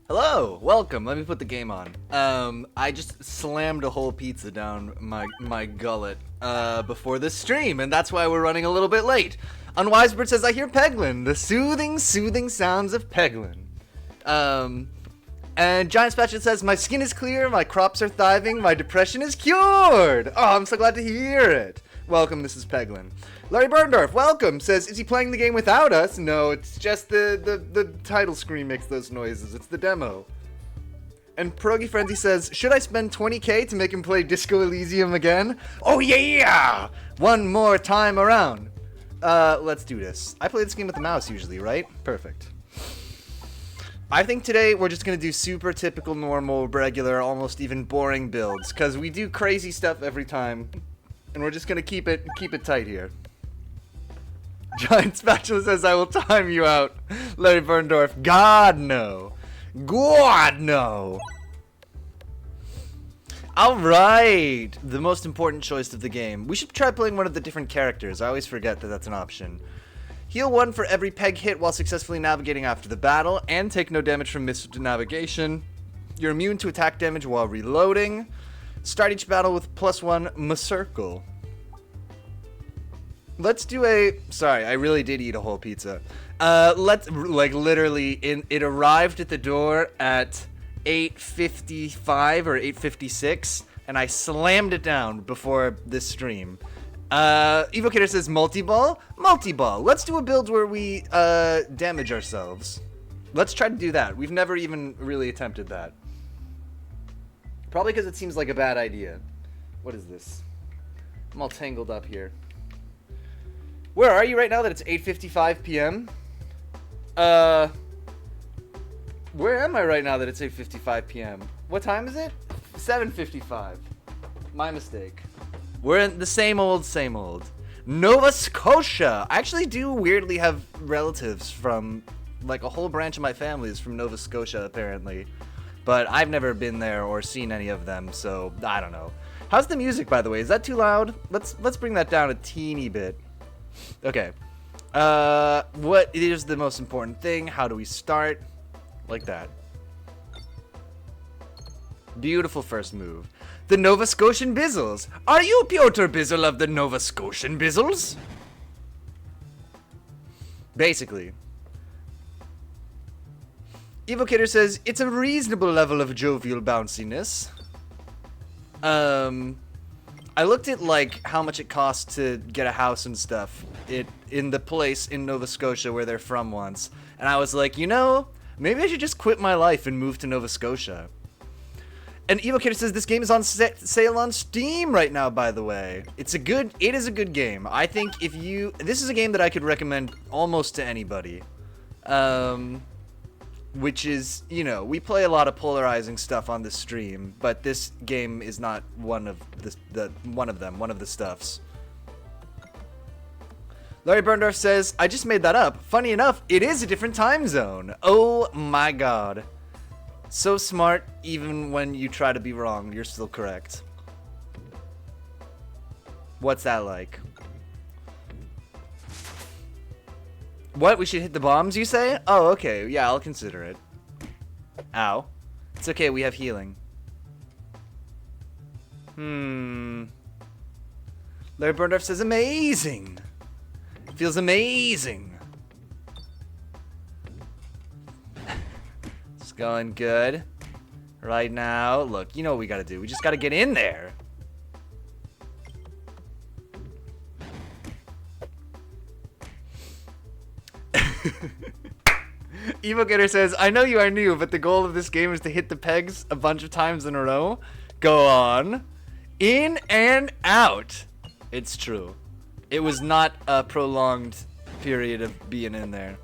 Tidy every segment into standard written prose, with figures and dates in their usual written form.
Hello, welcome. Let me put the game on. I just slammed a whole pizza down my gullet before this stream, and that's why we're running a little bit late. Unwisebird says, I hear Peglin, the soothing sounds of Peglin. And Giant Spatula says, my skin is clear, my crops are thriving, my depression is cured. Oh, I'm so glad to hear it. Welcome, this is Peglin. Larry Berndorf, welcome, says, is he playing the game without us? No, it's just the title screen makes those noises. It's the demo. And Pierogi Frenzy says, should I spend 20k to make him play Disco Elysium again? Oh yeah! One more time around. Let's do this. I play this game with the mouse usually, right? Perfect. I think today we're just gonna do super typical, normal, regular, almost even boring builds, because we do crazy stuff every time. And we're just gonna keep it tight here. Giant Spatula says, I will time you out. Larry Berndorf, God no. God no. Alright, the most important choice of the game. We should try playing one of the different characters. I always forget that that's an option. Heal 1 for every peg hit while successfully navigating after the battle, and take no damage from missed navigation. You're immune to attack damage while reloading. Start each battle with +1 circle. Let's do a... Sorry, I really did eat a whole pizza. Let's... Like, literally, it arrived at the door at 8:55 or 8:56, and I slammed it down before this stream. Evocator says multi-ball? Multi-ball. Let's do a build where we, damage ourselves. Let's try to do that. We've never even really attempted that. Probably because it seems like a bad idea. What is this? I'm all tangled up here. Where are you right now that it's 8:55 p.m.? Where am I right now that it's 8:55 p.m.? What time is it? 7:55. My mistake. We're in the same old. Nova Scotia! I actually do weirdly have relatives from, like, a whole branch of my family is from Nova Scotia, apparently. But I've never been there or seen any of them, so I don't know. How's the music, by the way? Is that too loud? Let's bring that down a teeny bit. Okay. What is the most important thing? How do we start? Like that. Beautiful first move. The Nova Scotian Bizzles. Are you Piotr Bizzle of the Nova Scotian Bizzles? Basically. Evocator says, it's a reasonable level of jovial bounciness. I looked at, like, how much it costs to get a house and stuff in the place in Nova Scotia where they're from once. And I was like, you know, maybe I should just quit my life and move to Nova Scotia. And Evocator says this game is on sale on Steam right now, by the way. It is a good game. I think this is a game that I could recommend almost to anybody. Which is, you know, we play a lot of polarizing stuff on the stream, but this game is not one of the stuffs. Larry Berndorf says, I just made that up. Funny enough, it is a different time zone. Oh my god. So smart, even when you try to be wrong, you're still correct. What's that like? What? We should hit the bombs, you say? Oh, okay. Yeah, I'll consider it. Ow. It's okay, we have healing. Larry Berndorf says, amazing! Feels amazing! It's going good. Right now. Look, you know what we gotta do. We just gotta get in there. Evocator says, I know you are new, but the goal of this game is to hit the pegs a bunch of times in a row. Go on. In and out. It's true. It was not a prolonged period of being in there.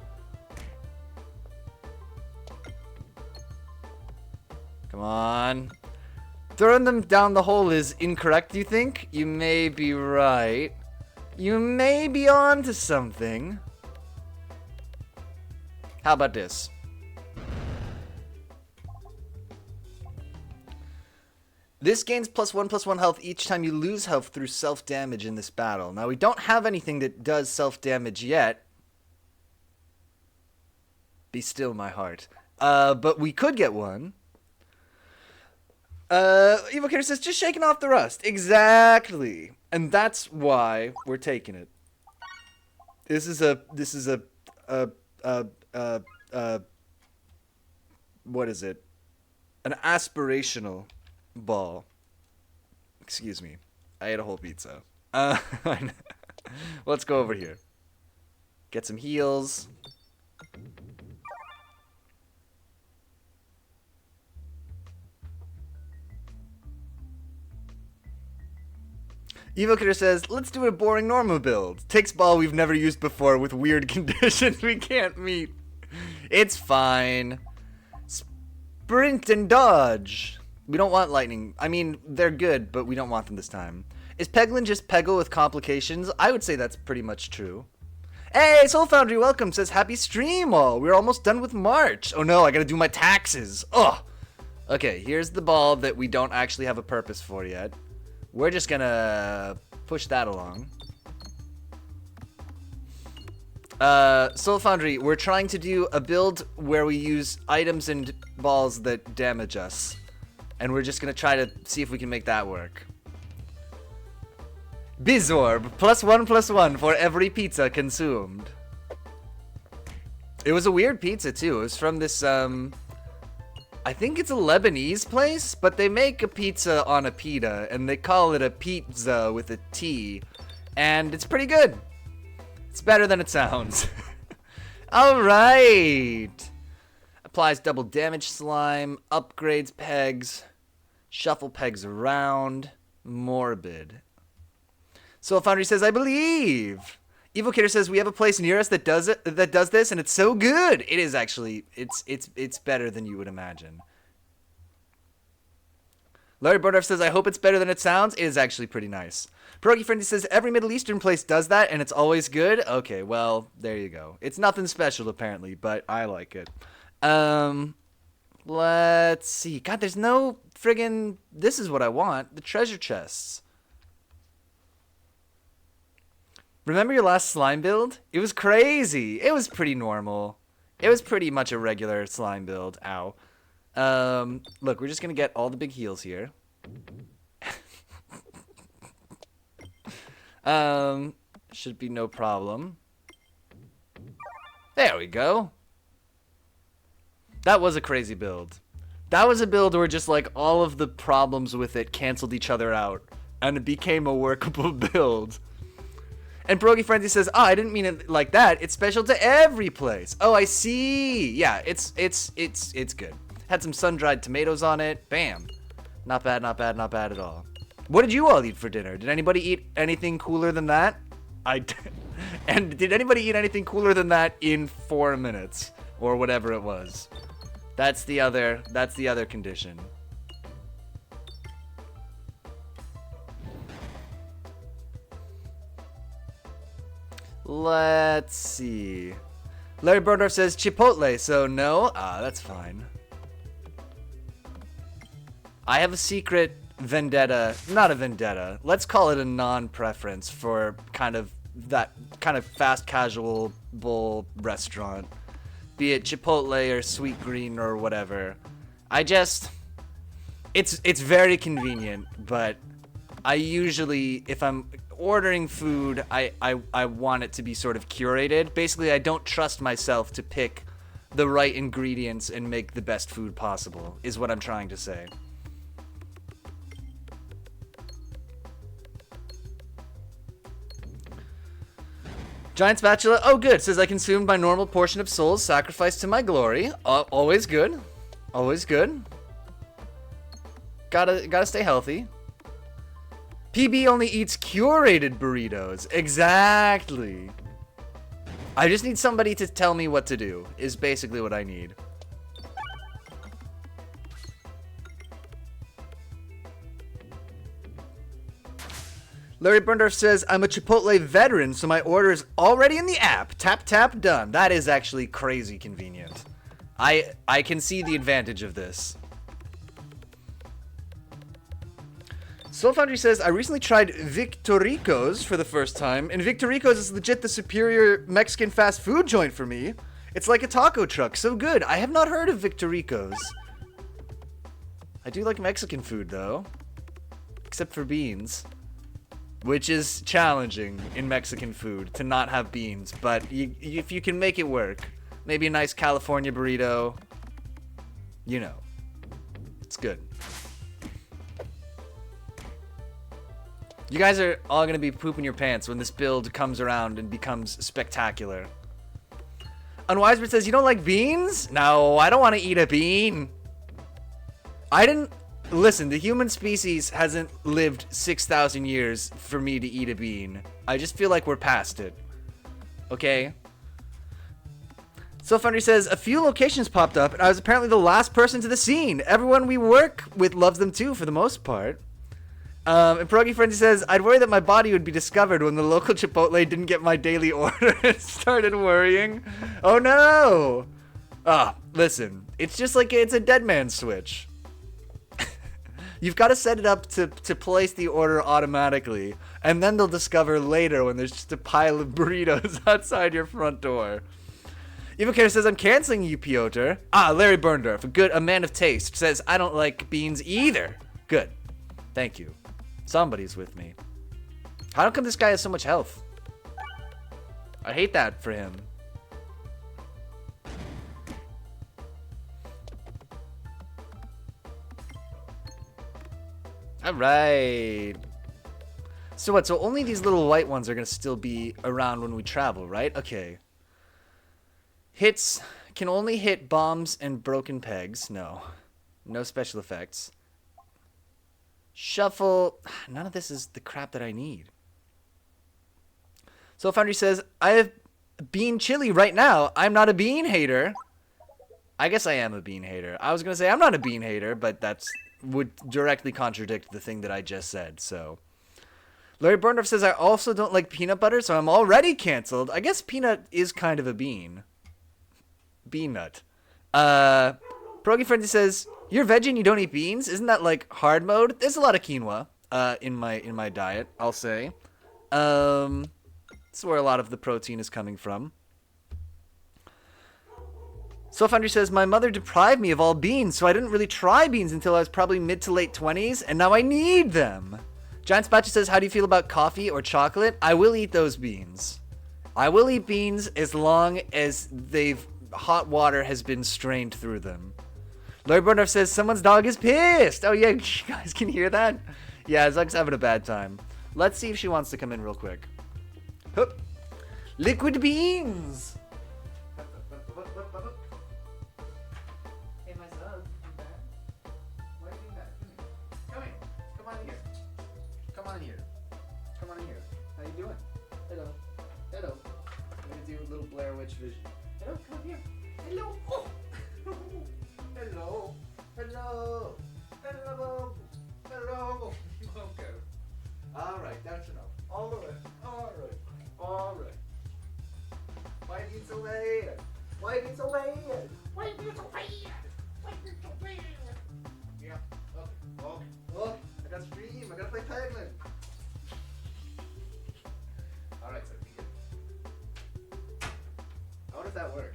Come on. Throwing them down the hole is incorrect, you think? You may be right. You may be on to something. How about this? This gains +1/+1 health each time you lose health through self-damage in this battle. Now, we don't have anything that does self-damage yet. Be still, my heart. But we could get one. Evocator says, just shaking off the rust. Exactly. And that's why we're taking it. This is a what is it? An aspirational ball. Excuse me. I ate a whole pizza. Let's go over here. Get some heals. Evocator says, let's do a boring normal build. Takes ball we've never used before with weird conditions we can't meet. It's fine. Sprint and dodge. We don't want lightning. I mean, they're good, but we don't want them this time. Is Peglin just Peggle with complications? I would say that's pretty much true. Hey, Soul Foundry, welcome. Says, happy stream all. We're almost done with March. Oh no, I gotta do my taxes. Ugh. Okay, here's the ball that we don't actually have a purpose for yet. We're just gonna push that along. Soul Foundry, we're trying to do a build where we use items and balls that damage us. And we're just gonna try to see if we can make that work. Bizorb, +1/+1 for every pizza consumed. It was a weird pizza too. It was from this, I think it's a Lebanese place, but they make a pizza on a pita, and they call it a pizza with a T, and it's pretty good. It's better than it sounds. Alright! Applies double damage slime, upgrades pegs, shuffle pegs around, morbid. Soul Foundry says, I believe! Evocator says, we have a place near us that does this, and it's so good! It is actually, it's better than you would imagine. Larry Burdorf says, I hope it's better than it sounds. It is actually pretty nice. Pierogi Friendly says, every Middle Eastern place does that, and it's always good. Okay, well, there you go. It's nothing special, apparently, but I like it. Let's see. God, there's no friggin', this is what I want. The treasure chests. Remember your last slime build? It was crazy. It was pretty normal. It was pretty much a regular slime build. Ow. Look, we're just gonna get all the big heals here. Should be no problem. There we go. That was a crazy build. That was a build where just like all of the problems with it canceled each other out, and it became a workable build. And Pierogi Frenzy says, oh, I didn't mean it like that. It's special to every place. Oh, I see. Yeah, it's good. Had some sun-dried tomatoes on it. Bam. Not bad, not bad, not bad at all. What did you all eat for dinner? Did anybody eat anything cooler than that? And did anybody eat anything cooler than that in 4 minutes? Or whatever it was. That's the other condition. Let's see. Larry Burdorf says Chipotle, so no. Ah, that's fine. I have a secret vendetta. Not a vendetta. Let's call it a non-preference for kind of that kind of fast casual bowl restaurant. Be it Chipotle or Sweet Green or whatever. It's very convenient, but I usually, if I'm ordering food, I want it to be sort of curated. Basically, I don't trust myself to pick the right ingredients and make the best food possible, is what I'm trying to say. Giant Spatula, oh good, says I consumed my normal portion of souls, sacrificed to my glory. Always good. Always good. Gotta stay healthy. PB only eats curated burritos. Exactly. I just need somebody to tell me what to do, is basically what I need. Larry Burndorf says, I'm a Chipotle veteran, so my order is already in the app. Tap, tap, done. That is actually crazy convenient. I can see the advantage of this. Soul Foundry says, I recently tried Victoricos for the first time, and Victoricos is legit the superior Mexican fast food joint for me. It's like a taco truck, so good. I have not heard of Victorico's. I do like Mexican food, though. Except for beans. Which is challenging in Mexican food, to not have beans. But if you can make it work, maybe a nice California burrito, you know, it's good. You guys are all going to be pooping your pants when this build comes around and becomes spectacular. Unwisebird says, you don't like beans? No, I don't want to eat a bean. Listen, the human species hasn't lived 6,000 years for me to eat a bean. I just feel like we're past it. Okay? Soulfoundry says, a few locations popped up, and I was apparently the last person to the scene. Everyone we work with loves them too, for the most part. And Pierogi Frenzy says, I'd worry that my body would be discovered when the local Chipotle didn't get my daily order and started worrying. Oh no! Listen, it's just like it's a dead man switch. You've got to set it up to place the order automatically, and then they'll discover later when there's just a pile of burritos outside your front door. EvoCare says, I'm canceling you, Piotr. Larry Berndorf, a man of taste, says, I don't like beans either. Good. Thank you. Somebody's with me. How come this guy has so much health? I hate that for him. Alright. So what? So only these little white ones are going to still be around when we travel, right? Okay. Hits can only hit bombs and broken pegs. No. No special effects. Shuffle. None of this is the crap that I need. So Foundry says, I have bean chili right now. I'm not a bean hater. I guess I am a bean hater. I was going to say I'm not a bean hater, but would directly contradict the thing that I just said, so. Larry Berndorf says, I also don't like peanut butter, so I'm already canceled. I guess peanut is kind of a bean. Bean nut. Pierogi Frenzy says, you're veggie and you don't eat beans? Isn't that like hard mode? There's a lot of quinoa in my diet, I'll say. That's where a lot of the protein is coming from. Soulfoundry says, my mother deprived me of all beans, so I didn't really try beans until I was probably mid to late 20s, and now I need them. Giant Spatcha says, how do you feel about coffee or chocolate? I will eat those beans. I will eat beans as long as hot water has been strained through them. Larry Berndorf says, someone's dog is pissed. Oh yeah, you guys can hear that? Yeah, Zug's having a bad time. Let's see if she wants to come in real quick. Hup. Liquid beans. Vision. Hello, come here. Hello. Oh. Hello. Hello. Hello. Hello. Okay. All right, that's enough. All right. All right. All right. Why are you so bad? Why are you so bad? Why are you so bad? Why are you so bad? Yeah. Okay. Look. I got stream. I gotta play Peglin. All right, sir. I wonder if that worked.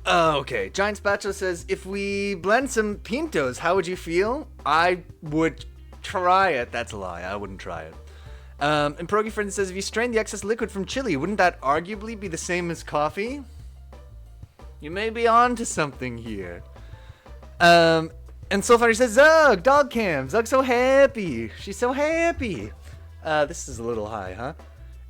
Okay, Giant Spatula says, if we blend some pintos, how would you feel? I would try it. That's a lie. I wouldn't try it. And Pierogi Friend says, if you strain the excess liquid from chili, wouldn't that arguably be the same as coffee? You may be on to something here. And Soulfoundry says, Zug, dog cam. Zug's so happy. She's so happy. This is a little high, huh?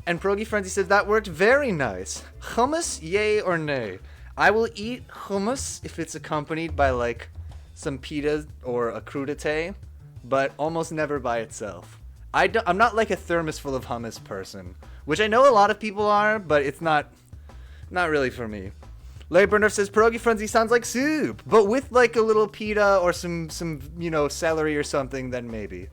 And Pierogi Frenzy says, that worked very nice. Hummus, yay or nay? I will eat hummus if it's accompanied by, like, some pita or a crudité, but almost never by itself. I'm not like a thermos full of hummus person, which I know a lot of people are, but it's not really for me. Larry Berndorf says, Pierogi Frenzy sounds like soup, but with like a little pita or some celery or something, then maybe.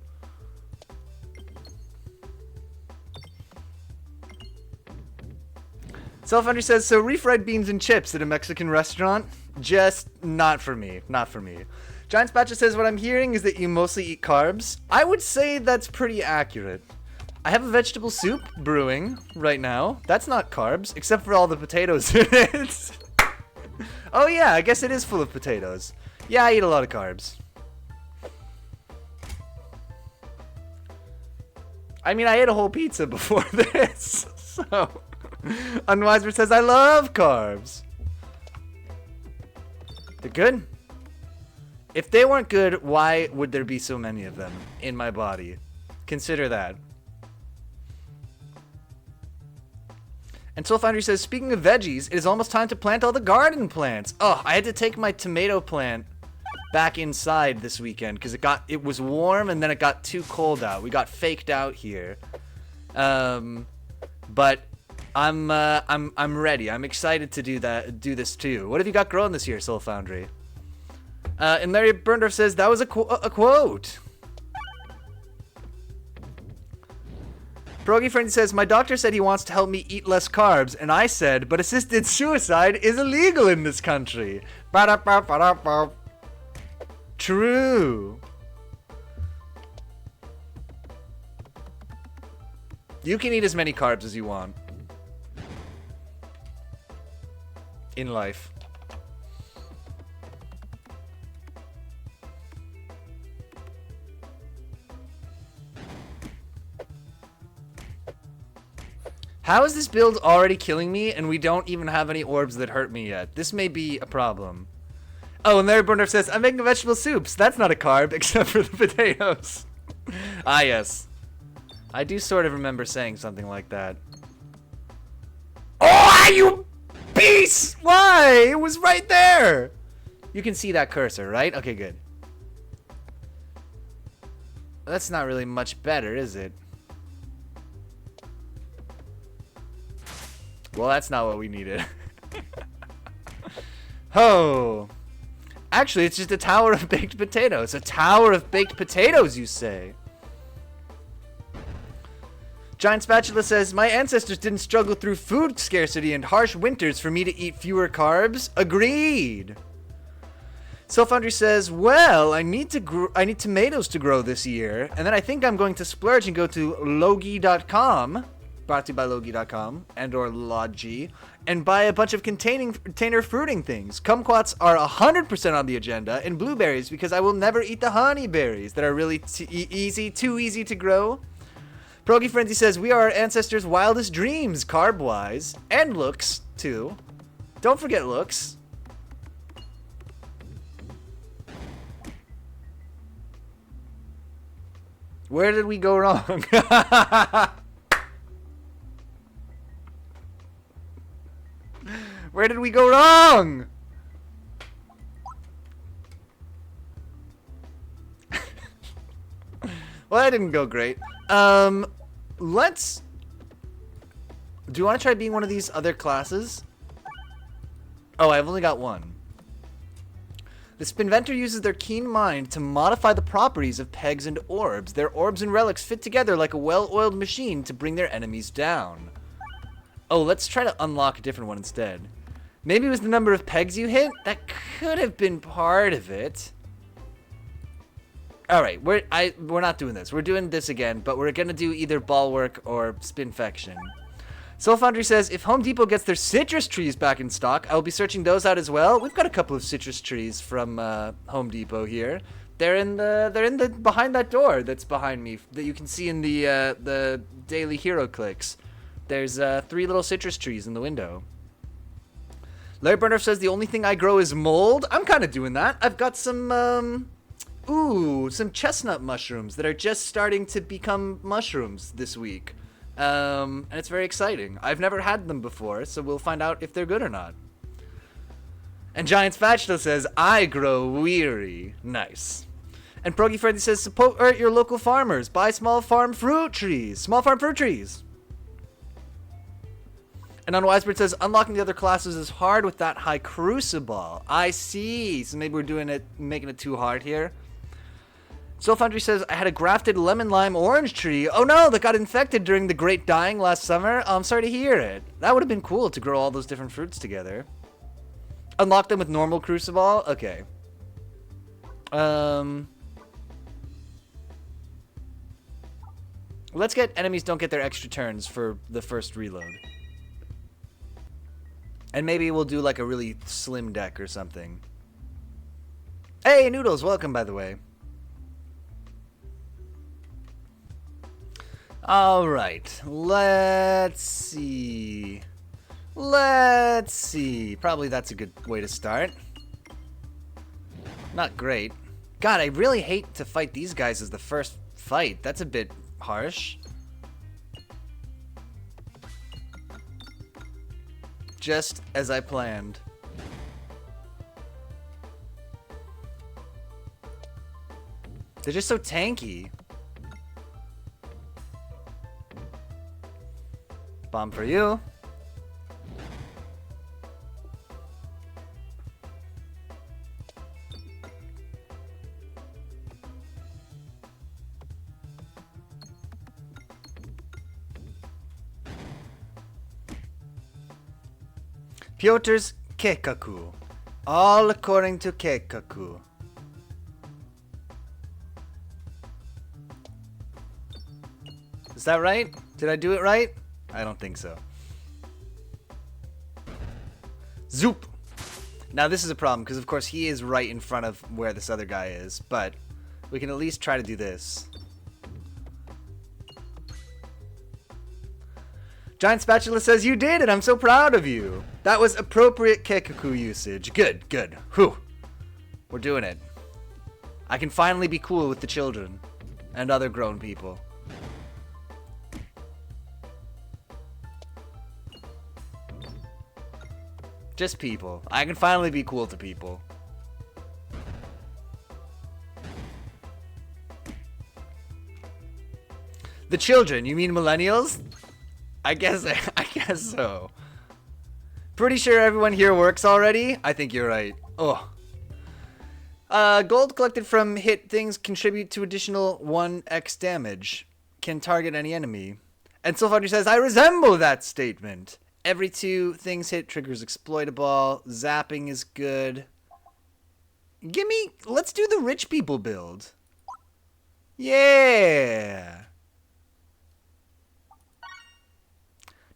Soulfoundry says, so refried beans and chips at a Mexican restaurant? Just not for me. Not for me. Giant Spatcha says, what I'm hearing is that you mostly eat carbs. I would say that's pretty accurate. I have a vegetable soup brewing right now. That's not carbs, except for all the potatoes in it. Oh yeah, I guess it is full of potatoes. Yeah, I eat a lot of carbs. I mean, I ate a whole pizza before this, so... Unwiser says, I love carbs. They're good. If they weren't good, why would there be so many of them in my body? Consider that. And Soul Foundry says, speaking of veggies, it is almost time to plant all the garden plants. Oh, I had to take my tomato plant back inside this weekend because it was warm and then it got too cold out. We got faked out here. But I'm ready. I'm excited to do this too. What have you got growing this year, Soul Foundry? And Larry Burndorf says, that was a quote. Pierogi Friendly says, my doctor said he wants to help me eat less carbs, and I said, but assisted suicide is illegal in this country. Ba-da-ba-ba-da-ba. True. You can eat as many carbs as you want. In life. How is this build already killing me and we don't even have any orbs that hurt me yet? This may be a problem. Oh, and Larry Burner says, I'm making vegetable soups. That's not a carb, except for the potatoes. Ah, yes. I do sort of remember saying something like that. Oh, you beast! Why? It was right there! You can see that cursor, right? Okay, good. That's not really much better, is it? Well, that's not what we needed. Oh. Actually, it's just a tower of baked potatoes. A tower of baked potatoes, you say? Giant Spatula says, my ancestors didn't struggle through food scarcity and harsh winters for me to eat fewer carbs. Agreed. Soul Foundry says, well, I need tomatoes to grow this year, and then I think I'm going to splurge and go to Logi.com, brought to you by Logi.com, and or Logi, and buy a bunch of container fruiting things. Kumquats are 100% on the agenda, and blueberries, because I will never eat the honeyberries that are really too easy to grow. Pierogi Frenzy says, we are our ancestors' wildest dreams, carb-wise, and looks, too. Don't forget looks. Where did we go wrong? Where did we go wrong? Well, that didn't go great. Let's... Do you want to try being one of these other classes? Oh, I've only got one. The Spinventor uses their keen mind to modify the properties of pegs and orbs. Their orbs and relics fit together like a well-oiled machine to bring their enemies down. Oh, let's try to unlock a different one instead. Maybe it was the number of pegs you hit? That could have been part of it. Alright, we're not doing this. We're doing this again, but we're gonna do either Bulwark or Spinfection. Soul Foundry says, if Home Depot gets their citrus trees back in stock, I will be searching those out as well. We've got a couple of citrus trees from Home Depot here. They're in the behind that door that's behind me that you can see in the daily hero clicks. There's 3 little citrus trees in the window. Larry Burner says the only thing I grow is mold. I'm kind of doing that. I've got some some chestnut mushrooms that are just starting to become mushrooms this week. And it's very exciting. I've never had them before, so we'll find out if they're good or not. And Giant Spatula says, I grow weary. Nice. And Progi Freddy says, support your local farmers. Buy small farm fruit trees. Small farm fruit trees. And Unwisebird says, unlocking the other classes is hard with that high crucible. I see. So maybe we're making it too hard here. Soul Foundry says, I had a grafted lemon lime orange tree. Oh no, that got infected during the Great Dying last summer. Oh, I'm sorry to hear it. That would have been cool to grow all those different fruits together. Unlock them with normal crucible? Okay. Let's get enemies don't get their extra turns for the first reload. And maybe we'll do like a really slim deck or something. Hey, Noodles, welcome, by the way. Alright, let's see. Let's see. Probably that's a good way to start. Not great. God, I really hate to fight these guys as the first fight. That's a bit harsh. Just as I planned. They're just so tanky. Bomb for you. Piotr's Keikaku. All according to Keikaku. Is that right? Did I do it right? I don't think so. Zoop! Now this is a problem, because of course he is right in front of where this other guy is, but we can at least try to do this. Giant Spatula says, you did it! I'm so proud of you! That was appropriate Keikaku usage. Good, good. Whew. We're doing it. I can finally be cool with the children. And other grown people. Just people. I can finally be cool to people. The children, you mean millennials? I guess so. Pretty sure everyone here works already? I think you're right. Oh. Gold collected from hit things contribute to additional 1x damage. Can target any enemy. And Sylvander says, I resemble that statement. Every 2 things hit triggers exploitable. Zapping is good. Let's do the rich people build. Yeah.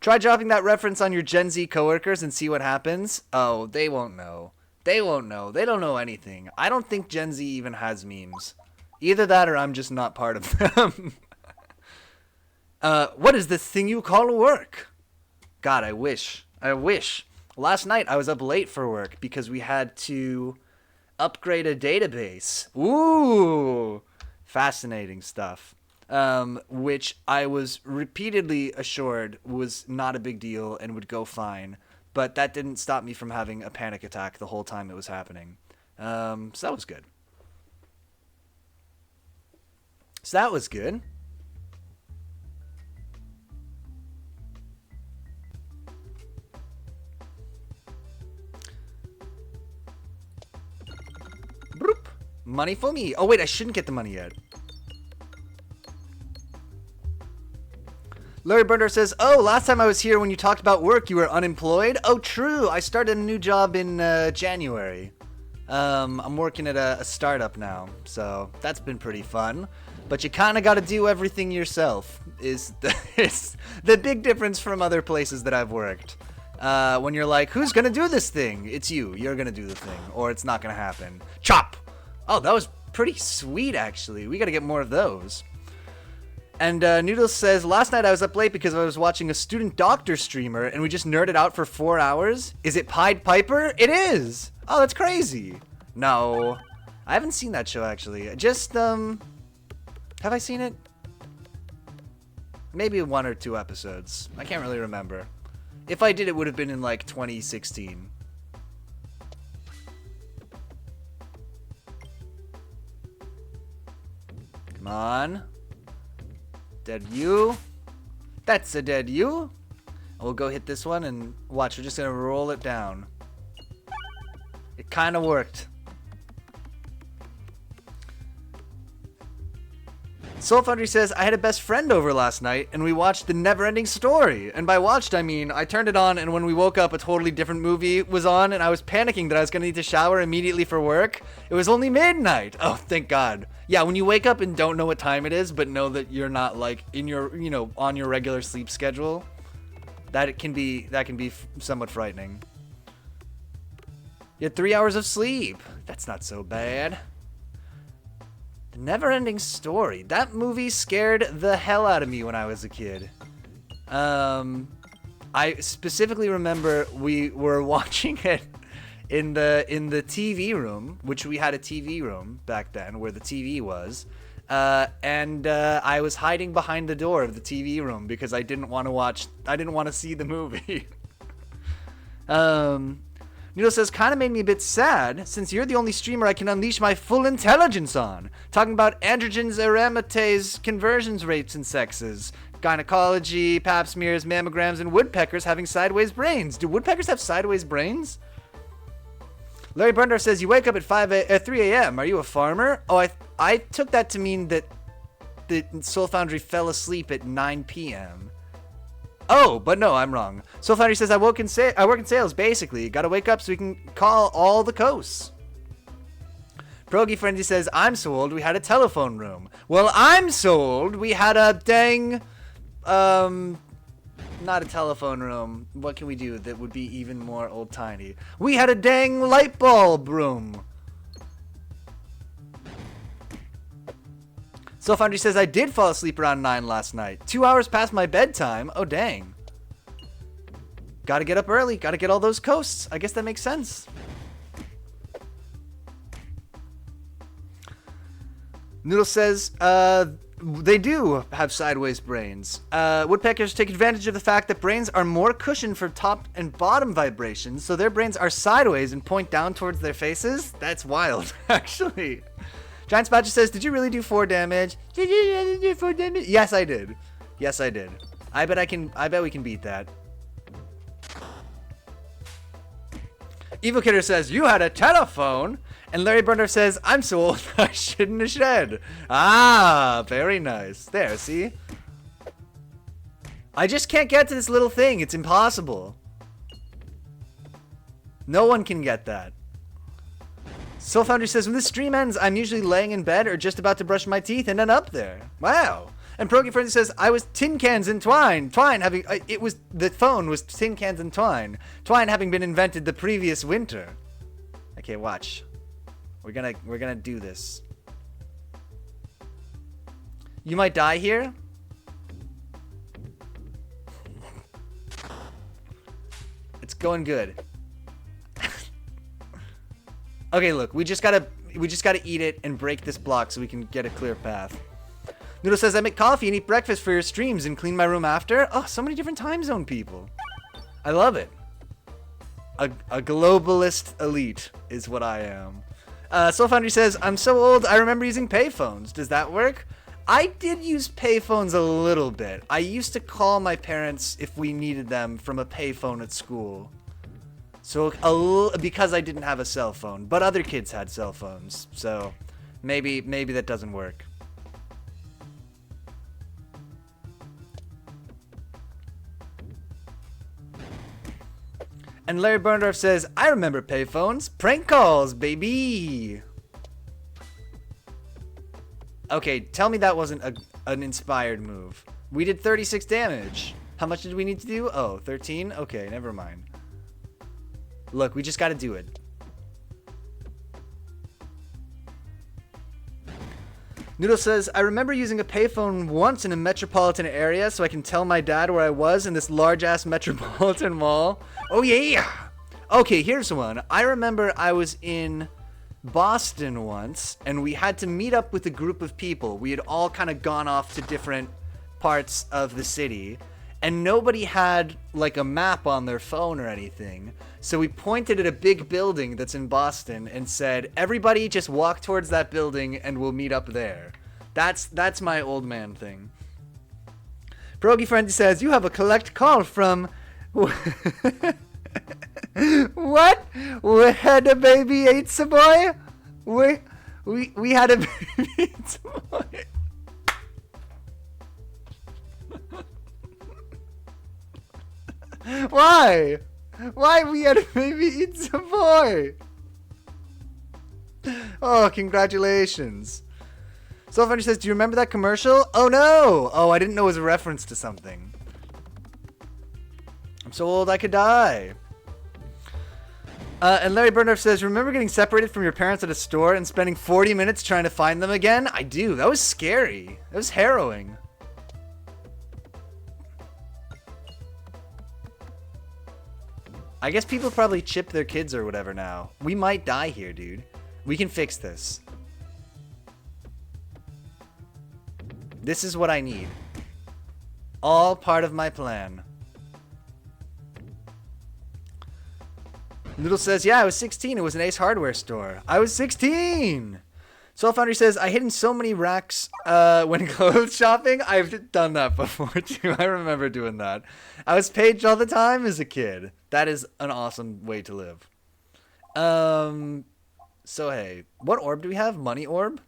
Try dropping that reference on your Gen Z coworkers and see what happens. Oh, they won't know. They won't know. They don't know anything. I don't think Gen Z even has memes. Either that or I'm just not part of them. What is this thing you call work? God, I wish. I wish. Last night I was up late for work because we had to upgrade a database. Ooh. Fascinating stuff. Which I was repeatedly assured was not a big deal and would go fine. But that didn't stop me from having a panic attack the whole time it was happening. So that was good. So that was good. Broop. Money for me. Oh, wait, I shouldn't get the money yet. Larry Burner says, oh, last time I was here when you talked about work, you were unemployed? Oh, true. I started a new job in January. I'm working at a startup now, so that's been pretty fun. But you kind of got to do everything yourself is the big difference from other places that I've worked. When you're like, who's going to do this thing? It's you. You're going to do the thing, or it's not going to happen. Chop! Oh, that was pretty sweet, actually. We got to get more of those. And Noodles says, last night I was up late because I was watching a student doctor streamer and we just nerded out for 4 hours. Is it Pied Piper? It is! Oh, that's crazy. No. I haven't seen that show, actually. Just, have I seen it? Maybe 1 or 2 episodes. I can't really remember. If I did, it would have been in, like, 2016. Come on. Dead you. That's a dead you. We'll go hit this one and watch. We're just going to roll it down. It kind of worked. Soul Foundry says, I had a best friend over last night, and we watched The Neverending Story. And by watched, I mean, I turned it on, and when we woke up, a totally different movie was on, and I was panicking that I was going to need to shower immediately for work. It was only midnight. Oh, thank God. Yeah, when you wake up and don't know what time it is, but know that you're not, like, in your, you know, on your regular sleep schedule, that can be somewhat frightening. You had 3 hours of sleep. That's not so bad. The Neverending Story. That movie scared the hell out of me when I was a kid. I specifically remember we were watching it in the TV room, which we had a TV room back then where the TV was. And I was hiding behind the door of the TV room because I didn't want to see the movie. Noodle says, kind of made me a bit sad, since you're the only streamer I can unleash my full intelligence on. Talking about androgens, aromatase, conversions rates, and sexes. Gynecology, pap smears, mammograms, and woodpeckers having sideways brains. Do woodpeckers have sideways brains? Larry Burndorf says, you wake up at 3 a.m. Are you a farmer? Oh, I took that to mean that the Soul Foundry fell asleep at 9 p.m. Oh, but no, I'm wrong. Soul Foundry says, I work in sales, basically. Gotta wake up so we can call all the coasts. Progy Frenzy says, I'm so old we had a telephone room. Well, I'm so old we had a dang, not a telephone room. What can we do that would be even more old-timey? We had a dang light bulb room. Soul Foundry says, I did fall asleep around 9 last night. 2 hours past my bedtime. Oh, dang. Gotta get up early. Gotta get all those coasts. I guess that makes sense. Noodle says, they do have sideways brains. Woodpeckers take advantage of the fact that brains are more cushioned for top and bottom vibrations, so their brains are sideways and point down towards their faces. That's wild, actually. Giant Spatcher says, did you really do 4 damage? Did you really do 4 damage? Yes, I did. Yes, I did. I bet we can beat that. Evil Kidder says, you had a telephone. And Larry Burner says, I'm so old I shit in a shed. Ah, very nice. There, see? I just can't get to this little thing. It's impossible. No one can get that. Soul Foundry says, when this stream ends, I'm usually laying in bed or just about to brush my teeth and then up there. Wow. And Progy Frenzy says, I was tin cans and twine. Twine having, the phone was tin cans and twine. Twine having been invented the previous winter. Okay, watch. We're gonna do this. You might die here. It's going good. Okay, look, we just gotta eat it and break this block so we can get a clear path. Noodle says, I make coffee and eat breakfast for your streams and clean my room after. Oh, so many different time zone people. I love it. A globalist elite is what I am. Soul Foundry says, I'm so old, I remember using payphones. Does that work? I did use payphones a little bit. I used to call my parents if we needed them from a payphone at school. So because I didn't have a cell phone, but other kids had cell phones, so maybe that doesn't work. And Larry Burndorf says, I remember payphones, prank calls, baby. Okay, tell me that wasn't an inspired move. We did 36 damage. How much did we need to do? Oh, 13? Okay, never mind. Look, we just gotta do it. Noodle says, I remember using a payphone once in a metropolitan area so I can tell my dad where I was in this large-ass metropolitan mall. Oh, yeah! Okay, here's one. I remember I was in Boston once, and we had to meet up with a group of people. We had all kind of gone off to different parts of the city, and nobody had, like, a map on their phone or anything. So we pointed at a big building that's in Boston and said, everybody just walk towards that building and we'll meet up there. That's my old man thing. Pierogi Friend says, you have a collect call from... What? We had a baby ate a boy? We had a baby ate a boy. Why? Why we had maybe eat some boy? Oh, congratulations. Soul Foundry says, do you remember that commercial? Oh no! Oh, I didn't know it was a reference to something. I'm so old I could die. And Larry Burnurf says, remember getting separated from your parents at a store and spending 40 minutes trying to find them again? I do. That was scary. That was harrowing. I guess people probably chip their kids or whatever now. We might die here, dude. We can fix this. This is what I need. All part of my plan. Noodle says, yeah, I was 16. It was an Ace Hardware store. I was 16! Soul Foundry says, I hid in so many racks when clothes shopping. I've done that before, too. I remember doing that. I was paged all the time as a kid. That is an awesome way to live. So, hey. What orb do we have? Money orb?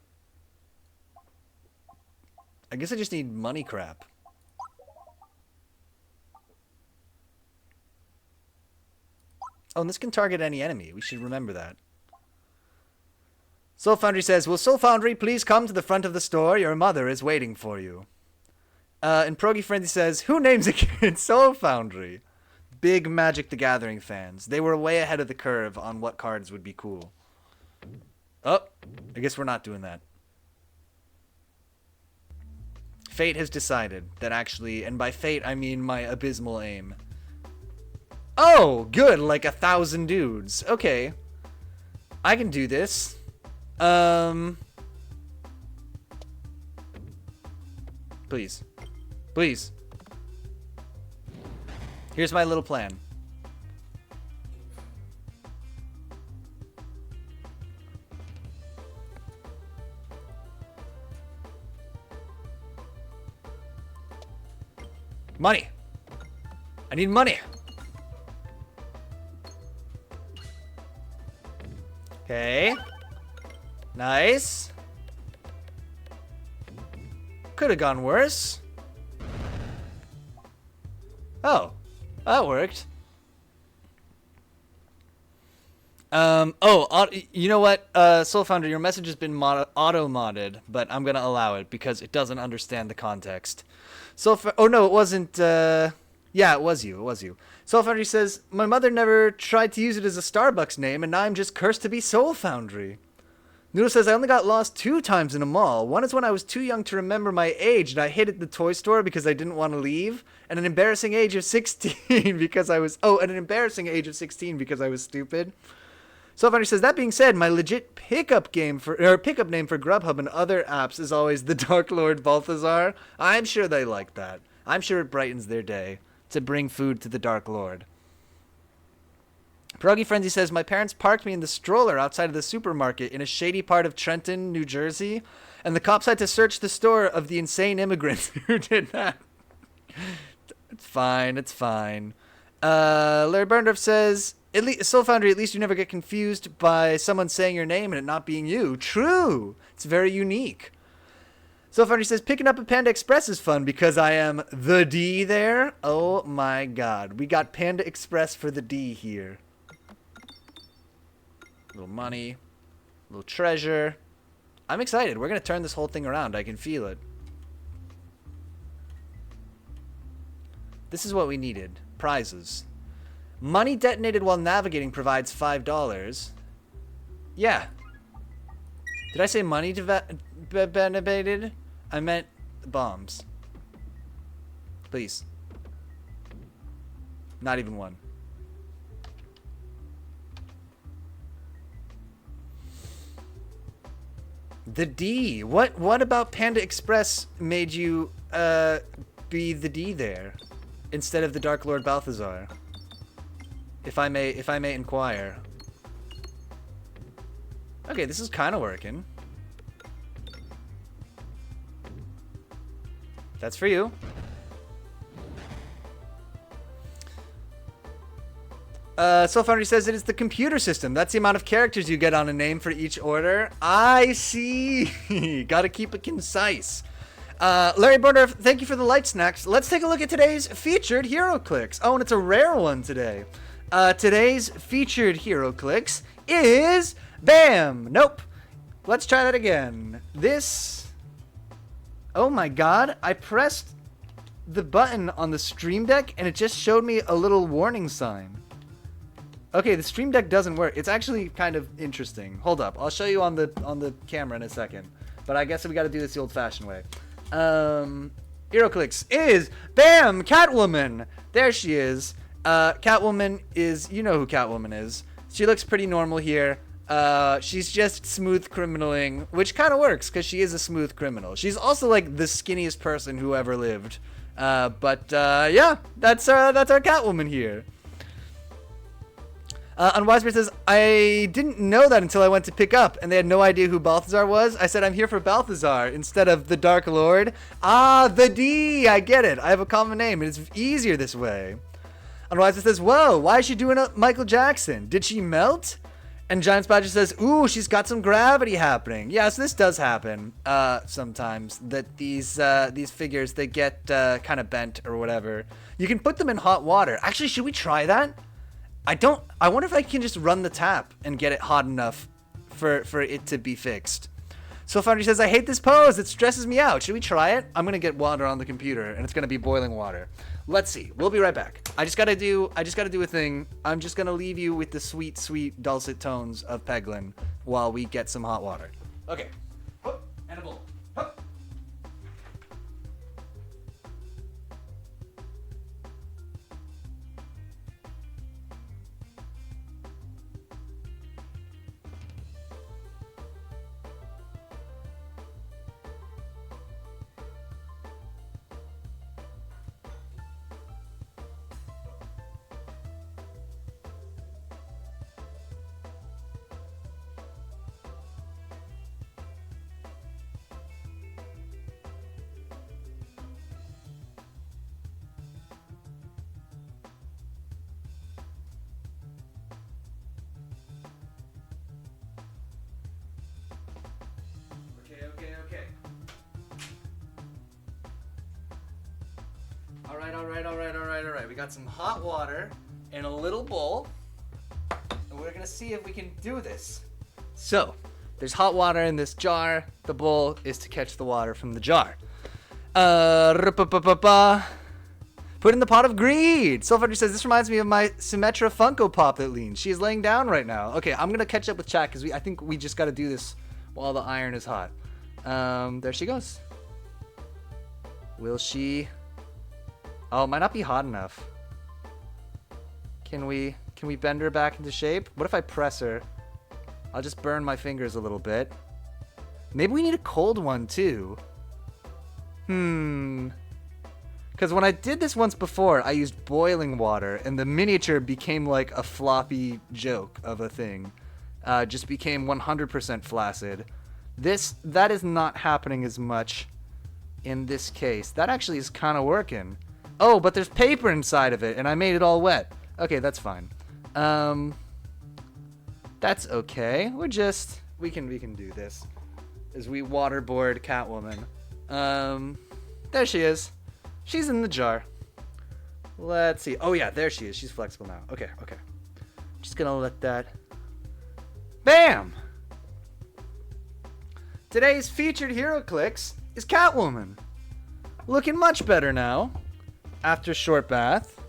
I guess I just need money crap. Oh, and this can target any enemy. We should remember that. Soul Foundry says, will Soul Foundry please come to the front of the store? Your mother is waiting for you. And Progy Frenzy says, who names a kid Soul Foundry? Big Magic the Gathering fans. They were way ahead of the curve on what cards would be cool. Oh, I guess we're not doing that. Fate has decided that actually, and by fate I mean my abysmal aim. Oh, good, like 1,000 dudes. Okay. I can do this. Please. Please. Here's my little plan. Money. I need money. Okay. Nice. Could have gone worse. Oh. That worked. You know what? Soul Founder, your message has been auto-modded, but I'm gonna allow it because it doesn't understand the context. Oh no, it wasn't, yeah, it was you, Soul Foundry says, my mother never tried to use it as a Starbucks name, and now I'm just cursed to be Soul Foundry. Noodle says, I only got lost 2 times in a mall. One is when I was too young to remember my age, and I hid at the toy store because I didn't want to leave. And an embarrassing age of 16 because I was... Oh, and an embarrassing age of 16 because I was stupid. Soul Foundry says, that being said, my legit pickup name for Grubhub and other apps is always the Dark Lord Balthazar. I'm sure they like that. I'm sure it brightens their day to bring food to the Dark Lord. Pierogi Frenzy says, my parents parked me in the stroller outside of the supermarket in a shady part of Trenton, New Jersey, and the cops had to search the store of the insane immigrants who did that. It's fine, it's fine. Larry Burndorf says, Soul Foundry, at least you never get confused by someone saying your name and it not being you. True! It's very unique. Soul Foundry says, picking up a Panda Express is fun because I am the D there. Oh my god. We got Panda Express for the D here. Little money, little treasure. I'm excited. We're going to turn this whole thing around. I can feel it. This is what we needed. Prizes. Money detonated while navigating provides $5. Yeah. Did I say money detonated? I meant bombs. Please. Not even one. The D. What about Panda Express made you be the D there instead of the Dark Lord Balthazar? If I may inquire. Okay, this is kind of working. That's for you. Soul Foundry says it is the computer system. That's the amount of characters you get on a name for each order. I see. Gotta keep it concise. Larry Burnderf, thank you for the light snacks. Let's take a look at today's featured hero clicks. Oh, and it's a rare one today. Today's featured hero clicks is BAM! Nope. Let's try that again. This... Oh my god, I pressed the button on the Stream Deck and it just showed me a little warning sign. Okay, the Stream Deck doesn't work. It's actually kind of interesting. Hold up, I'll show you on the camera in a second. But I guess we gotta do this the old-fashioned way. Hero clicks is BAM! Catwoman! There she is. Catwoman is, you know who Catwoman is. She looks pretty normal here. She's just smooth criminaling, which kind of works because she is a smooth criminal. She's also like the skinniest person who ever lived. Yeah, that's our Catwoman here. Unwisebeard says, I didn't know that until I went to pick up, and they had no idea who Balthazar was. I said, I'm here for Balthazar instead of the Dark Lord. Ah, the D! I get it. I have a common name, and it's easier this way. Unwisebeard says, whoa, why is she doing a Michael Jackson? Did she melt? And Giant Badger says, ooh, she's got some gravity happening. Yeah, so this does happen sometimes, that these figures, they get kind of bent or whatever. You can put them in hot water. Actually, should we try that? I wonder if I can just run the tap and get it hot enough for it to be fixed. So Foundry says, I hate this pose. It stresses me out. Should we try it? I'm going to get water on the computer, and it's going to be boiling water. Let's see. We'll be right back. I just got to do a thing. I'm just going to leave you with the sweet, sweet, dulcet tones of Peglin while we get some hot water. Okay. Hup, and a bowl. Hup. Okay. All right. We got some hot water in a little bowl, and we're gonna see if we can do this. So, there's hot water in this jar. The bowl is to catch the water from the jar. Put in the pot of greed. Soulfighter says, this reminds me of my Symmetra Funko Pop that leans. She is laying down right now. Okay, I'm gonna catch up with chat because I think we just gotta do this while the iron is hot. There she goes. Will she? Oh, it might not be hot enough. Can we bend her back into shape? What if I press her? I'll just burn my fingers a little bit. Maybe we need a cold one too. Because when I did this once before, I used boiling water, and the miniature became like a floppy joke of a thing. Just became 100% flaccid. That is not happening as much in this case. That actually is kind of working. Oh, but there's paper inside of it, and I made it all wet. Okay, that's fine. That's okay. We can do this. As we waterboard Catwoman. There she is. She's in the jar. Let's see. Oh yeah, there she is. She's flexible now. Okay. Just gonna let that... BAM! Today's featured hero clicks is Catwoman. Looking much better now. After short bath.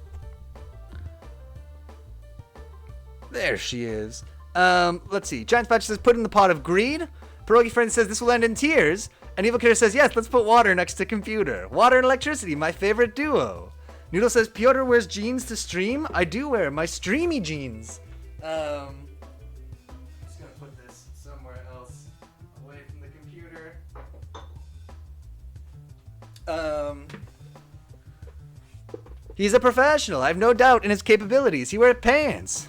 There she is. Let's see. Giant Patch says, put in the pot of greed. Pierogi Friend says, this will end in tears. And Evil Killer says, yes, let's put water next to computer. Water and electricity, my favorite duo. Noodle says, Piotr wears jeans to stream. I do wear my streamy jeans. Just gonna put this somewhere else, away from the computer. He's a professional. I have no doubt in his capabilities. He wears pants.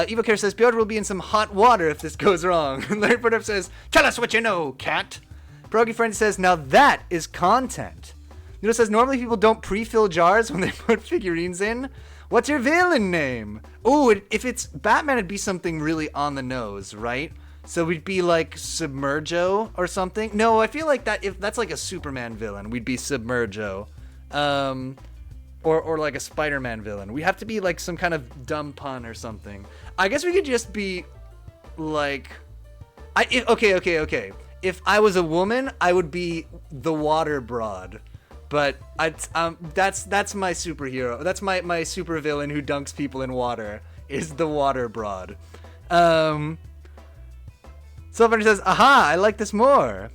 Evil Killer says, Piotr will be in some hot water if this goes wrong. And Larry Porter says, tell us what you know, cat. Pierogi Friend says, now that is content. Noodle says, normally people don't pre-fill jars when they put figurines in. What's your villain name? Ooh, if it's Batman, it'd be something really on the nose, right? So we'd be like Submergo or something. No, I feel like that if that's like a Superman villain, we'd be Submergo. Or like a Spider-Man villain. We have to be like some kind of dumb pun or something. I guess we could just be like okay. If I was a woman, I would be the Water Broad. But that's my superhero. That's my supervillain who dunks people in water is the Water Broad. Soulfinder says, aha, I like this more.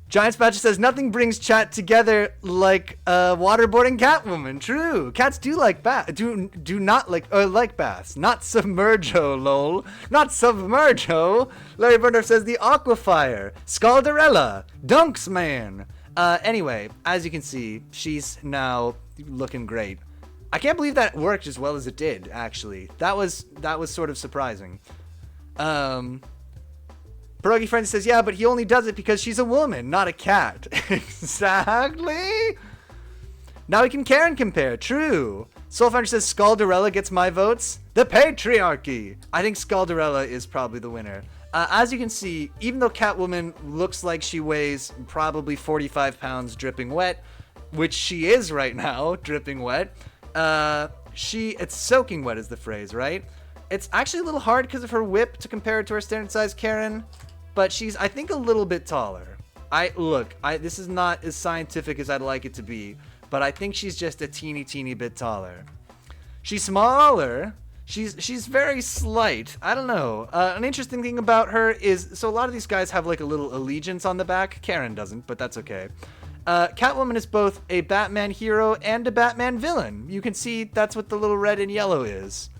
Giant Spatcher says, nothing brings chat together like waterboarding Catwoman. True. Cats do like baths. Do not like baths. Not Submergo, lol. Not Submergo. Larry Burndorf says, the Aquafire. Scaldarella. Dunks Man. Anyway, as you can see, she's now looking great. I can't believe that worked as well as it did, actually. That was sort of surprising. Pierogi Friend says, yeah, but he only does it because she's a woman, not a cat. Exactly. Now we can Karen compare. True. Soulfinder says Scaldarella gets my votes. The patriarchy. I think Scaldarella is probably the winner. As you can see, even though Catwoman looks like she weighs probably 45 pounds dripping wet, which she is right now, dripping wet, it's soaking wet is the phrase, right? It's actually a little hard because of her whip to compare it to her standard size Karen, but she's, I think, a little bit taller. This is not as scientific as I'd like it to be, but I think she's just a teeny bit taller. She's smaller. She's very slight. I don't know. An interesting thing about her is, so a lot of these guys have like a little allegiance on the back. Karen doesn't, but that's okay. Catwoman is both a Batman hero and a Batman villain. You can see that's what the little red and yellow is.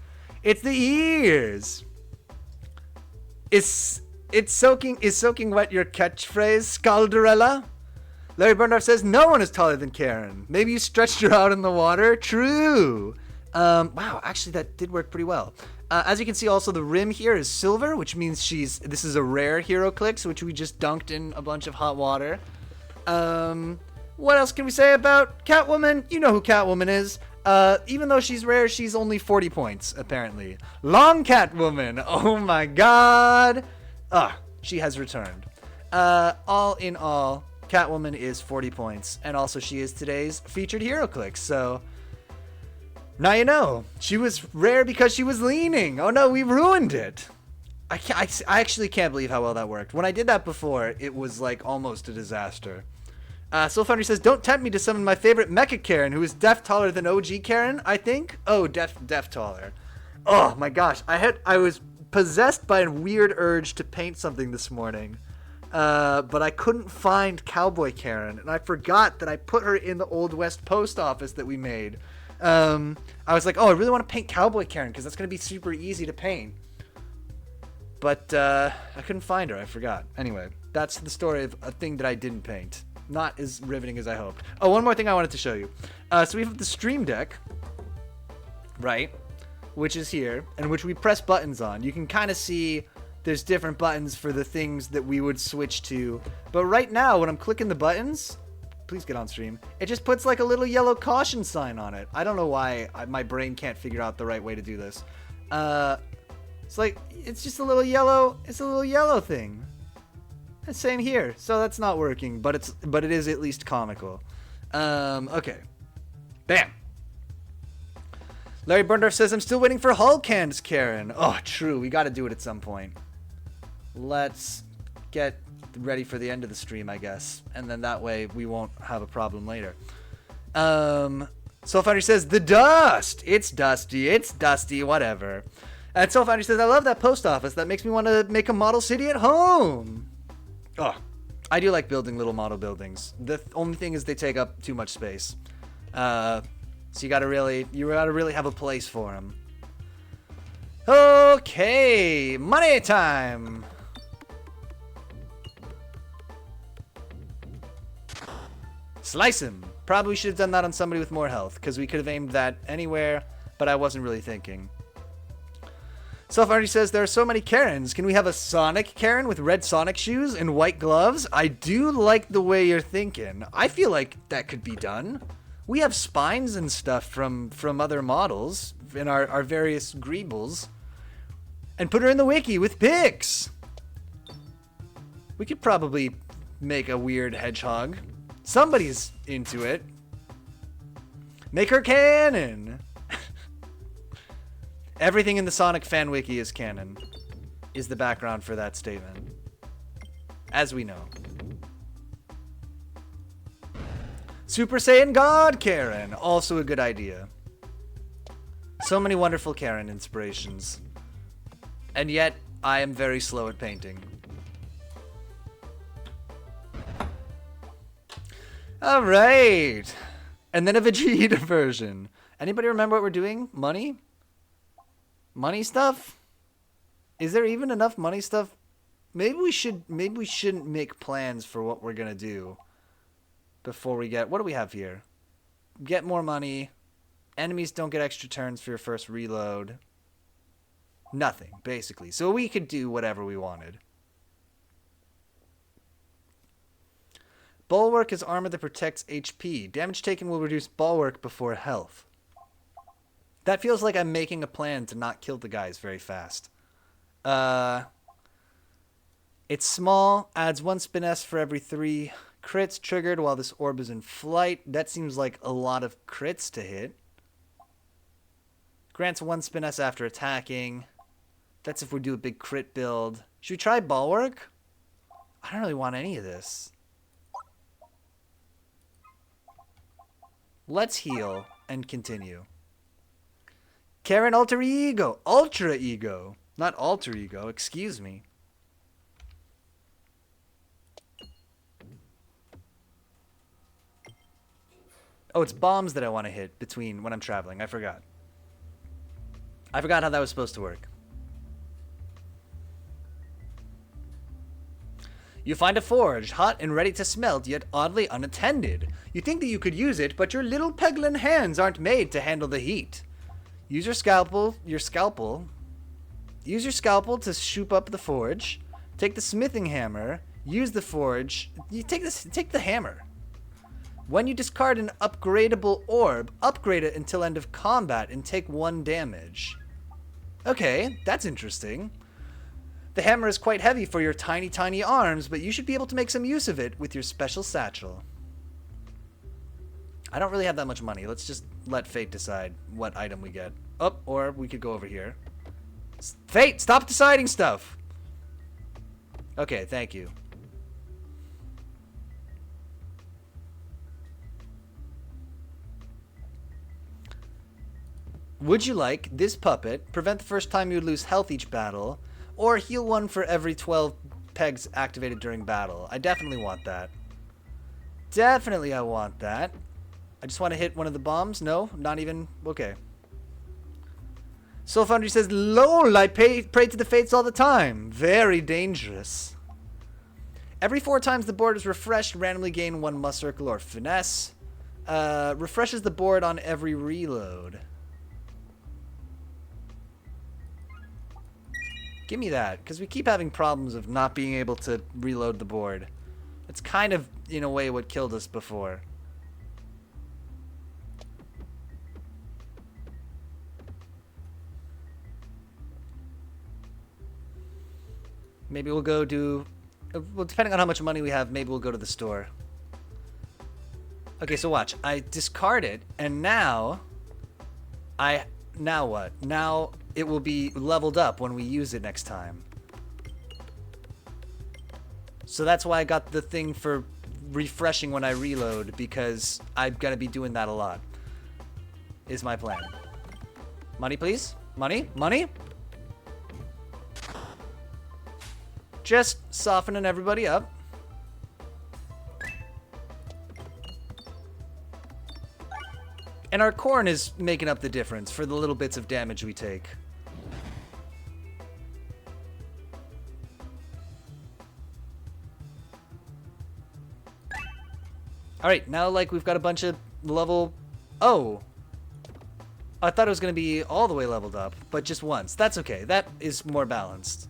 It's the ears. Is soaking wet your catchphrase, Scaldarella? Larry Burndorf says no one is taller than Karen. Maybe you stretched her out in the water. True. Wow, actually that did work pretty well. As you can see, also the rim here is silver, which means this is a rare HeroClix, which we just dunked in a bunch of hot water. What else can we say about Catwoman? You know who Catwoman is. Even though she's rare, she's only 40 points, apparently. Long Catwoman. Oh my god. She has returned. All in all, Catwoman is 40 points, and also she is today's featured HeroClix, so now you know. She was rare because she was leaning. Oh no, we ruined it. I actually can't believe how well that worked. When I did that before, it was like almost a disaster. Soulfinder says, don't tempt me to summon my favorite Mecha Karen, who is def taller than OG Karen, I think? Oh, def taller. Oh my gosh, I was possessed by a weird urge to paint something this morning. But I couldn't find Cowboy Karen, and I forgot that I put her in the Old West post office that we made. I was like, oh, I really want to paint Cowboy Karen, because that's going to be super easy to paint. But I couldn't find her, I forgot. Anyway, that's the story of a thing that I didn't paint. Not as riveting as I hoped. Oh, one more thing I wanted to show you. So we have the Stream Deck, right, which is here, and which we press buttons on. You can kind of see there's different buttons for the things that we would switch to. But right now, when I'm clicking the buttons, please get on stream, it just puts like a little yellow caution sign on it. I don't know why my brain can't figure out the right way to do this. It's just a little yellow, thing. And same here, so that's not working, but it is at least comical. Okay. Bam. Larry Burndorf says, I'm still waiting for Hulk hands, Karen. Oh, true. We got to do it at some point. Let's get ready for the end of the stream, I guess. And then that way we won't have a problem later. Soulfinder says, the dust. It's dusty, whatever. And Soulfinder says, I love that post office. That makes me want to make a model city at home. Oh, I do like building little model buildings. The only thing is they take up too much space. So you gotta really have a place for them. Okay, money time. Slice him. Probably should have done that on somebody with more health, because we could have aimed that anywhere, but I wasn't really thinking. Self-Arty says, there are so many Karens. Can we have a Sonic Karen with red Sonic shoes and white gloves? I do like the way you're thinking. I feel like that could be done. We have spines and stuff from other models in our various Greebles. And put her in the wiki with pics. We could probably make a weird hedgehog. Somebody's into it. Make her canon. Everything in the Sonic fan wiki is canon, is the background for that statement. As we know. Super Saiyan God Karen, also a good idea. So many wonderful Karen inspirations. And yet, I am very slow at painting. Alright. And then a Vegeta version. Anybody remember what we're doing? Money? Money stuff? Is there even enough money stuff? Maybe we shouldn't make plans for what we're gonna do before we get... What do we have here? Get more money. Enemies don't get extra turns for your first reload. Nothing, basically. So we could do whatever we wanted. Bulwark is armor that protects HP. Damage taken will reduce bulwark before health. That feels like I'm making a plan to not kill the guys very fast. It's small, adds 1 spin S for every 3 crits triggered while this orb is in flight. That seems like a lot of crits to hit. Grants 1 spin S after attacking. That's if we do a big crit build. Should we try Bulwark? I don't really want any of this. Let's heal and continue. Karen Alter Ego. Ultra Ego. Not Alter Ego, excuse me. Oh, it's bombs that I want to hit between when I'm traveling. I forgot. I forgot how that was supposed to work. You find a forge, hot and ready to smelt, yet oddly unattended. You think that you could use it, but your little Peglin hands aren't made to handle the heat. Use your scalpel to shoop up the forge. Take the smithing hammer. Use the forge. You take the hammer. When you discard an upgradable orb, upgrade it until end of combat and take 1 damage. Okay, that's interesting. The hammer is quite heavy for your tiny arms, but you should be able to make some use of it with your special satchel. I don't really have that much money. Let's just let fate decide what item we get. Oh, or we could go over here. Fate, stop deciding stuff! Okay, thank you. Would you like this puppet, prevent the first time you would lose health each battle, or heal 1 for every 12 pegs activated during battle? I definitely want that. Definitely I want that. I just want to hit one of the bombs. No, not even. Okay. Soul Foundry says, LOL, I pray to the fates all the time. Very dangerous. Every 4 times the board is refreshed, randomly gain 1 must circle or finesse. Refreshes the board on every reload. Give me that, because we keep having problems of not being able to reload the board. It's kind of, in a way, what killed us before. Maybe we'll go do... Well, depending on how much money we have, maybe we'll go to the store. Okay, so watch. I discard it, and now... Now what? Now it will be leveled up when we use it next time. So that's why I got the thing for refreshing when I reload, because I'm gonna be doing that a lot. Is my plan. Money, please? Money? Money? Just softening everybody up. And our corn is making up the difference for the little bits of damage we take. Alright, now like we've got a bunch of level... Oh! I thought it was going to be all the way leveled up, but just once. That's okay. That is more balanced.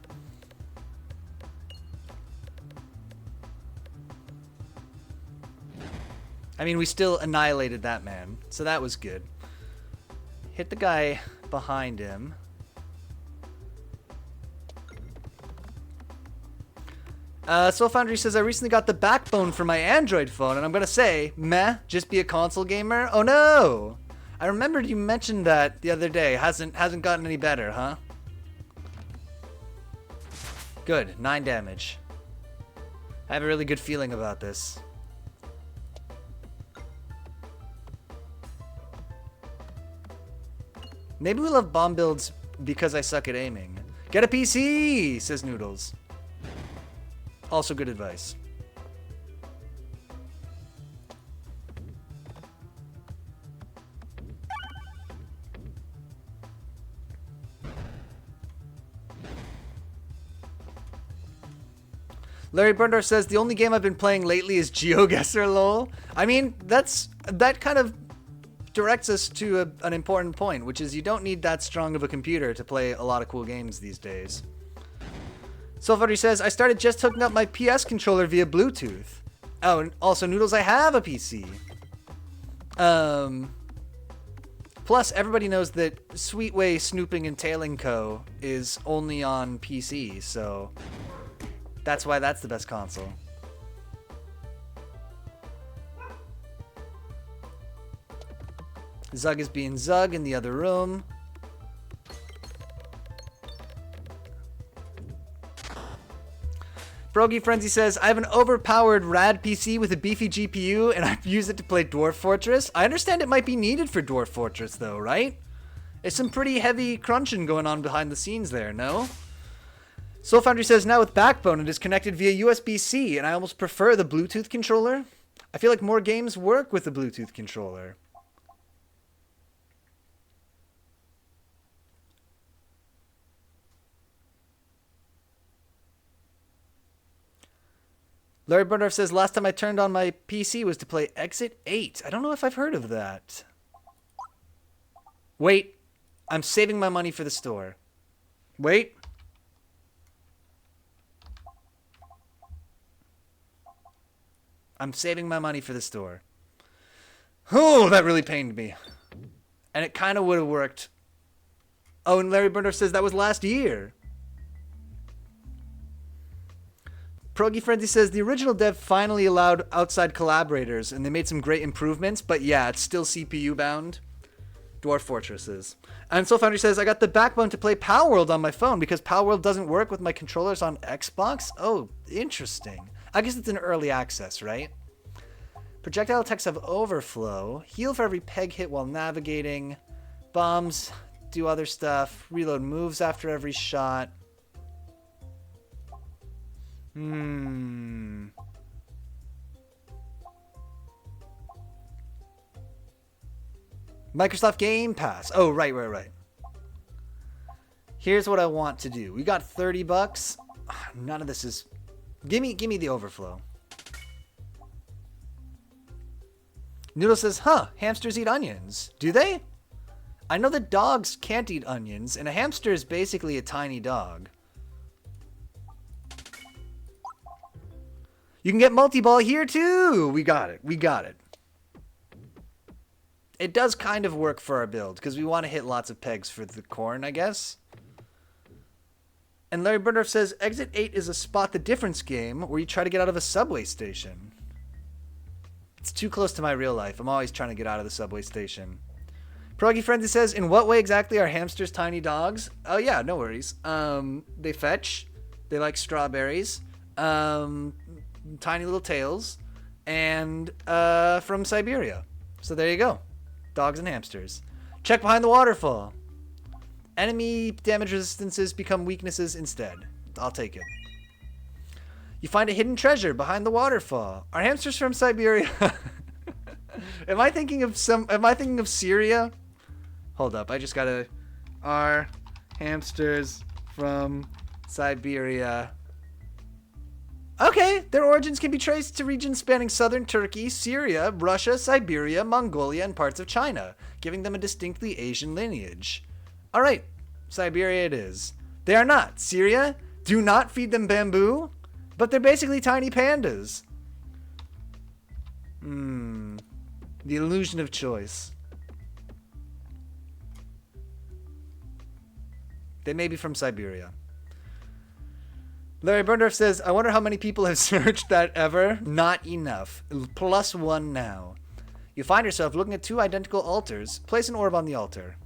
I mean, we still annihilated that man, so that was good. Hit the guy behind him. Soul Foundry says, I recently got the backbone for my Android phone, and I'm gonna say, meh, just be a console gamer? Oh no! I remembered you mentioned that the other day. Hasn't gotten any better, huh? Good, 9 damage. I have a really good feeling about this. Maybe we love bomb builds because I suck at aiming. Get a PC, says Noodles. Also good advice. Larry Burndorf says, the only game I've been playing lately is GeoGuessr, lol. I mean, that kind of directs us to an important point, which is you don't need that strong of a computer to play a lot of cool games these days. Soulfuddy says, I started just hooking up my PS controller via Bluetooth. Oh, and also, Noodles, I have a PC. Plus, everybody knows that Sweetway Snooping and Tailing Co. is only on PC, so that's why that's the best console. Zug is being Zug in the other room. Brogy Frenzy says, I have an overpowered rad PC with a beefy GPU, and I use it to play Dwarf Fortress. I understand it might be needed for Dwarf Fortress, though, right? There's some pretty heavy crunching going on behind the scenes there, no? Soul Foundry says, now with Backbone, it is connected via USB-C, and I almost prefer the Bluetooth controller. I feel like more games work with the Bluetooth controller. Larry Burndorf says, last time I turned on my PC was to play Exit 8. I don't know if I've heard of that. Wait. I'm saving my money for the store. Wait. I'm saving my money for the store. Oh, that really pained me. And it kind of would have worked. Oh, and Larry Burndorf says that was last year. Progy Frenzy says, the original dev finally allowed outside collaborators, and they made some great improvements, but yeah, it's still CPU bound. Dwarf Fortresses. And Soul Foundry says, I got the backbone to play Palworld on my phone because Palworld doesn't work with my controllers on Xbox? Oh, interesting. I guess it's an early access, right? Projectile attacks have overflow. Heal for every peg hit while navigating. Bombs do other stuff. Reload moves after every shot. Microsoft Game Pass. Oh, right. Here's what I want to do. We got $30. None of this is... Give me the overflow. Noodle says, hamsters eat onions. Do they? I know that dogs can't eat onions, and a hamster is basically a tiny dog. You can get multi-ball here too. We got it. It does kind of work for our build, because we want to hit lots of pegs for the corn, I guess. And Larry Burdorf says, Exit 8 is a spot the difference game where you try to get out of a subway station. It's too close to my real life. I'm always trying to get out of the subway station. Proggy Frenzy says, in what way exactly are hamsters tiny dogs? Oh yeah, no worries. They fetch. They like strawberries. Tiny little tails. And from Siberia. So there you go. Dogs and hamsters. Check behind the waterfall. Enemy damage resistances become weaknesses instead. I'll take it. You find a hidden treasure behind the waterfall. Are hamsters from Siberia? Am I thinking of Syria? Hold up, I just gotta... Are hamsters from Siberia? Okay, their origins can be traced to regions spanning southern Turkey, Syria, Russia, Siberia, Mongolia, and parts of China, giving them a distinctly Asian lineage. Alright, Siberia it is. They are not. Syria, do not feed them bamboo, but they're basically tiny pandas. The illusion of choice. They may be from Siberia. Larry Burndorf says, I wonder how many people have searched that ever. Not enough. +1 now. You find yourself looking at 2 identical altars. Place an orb on the altar.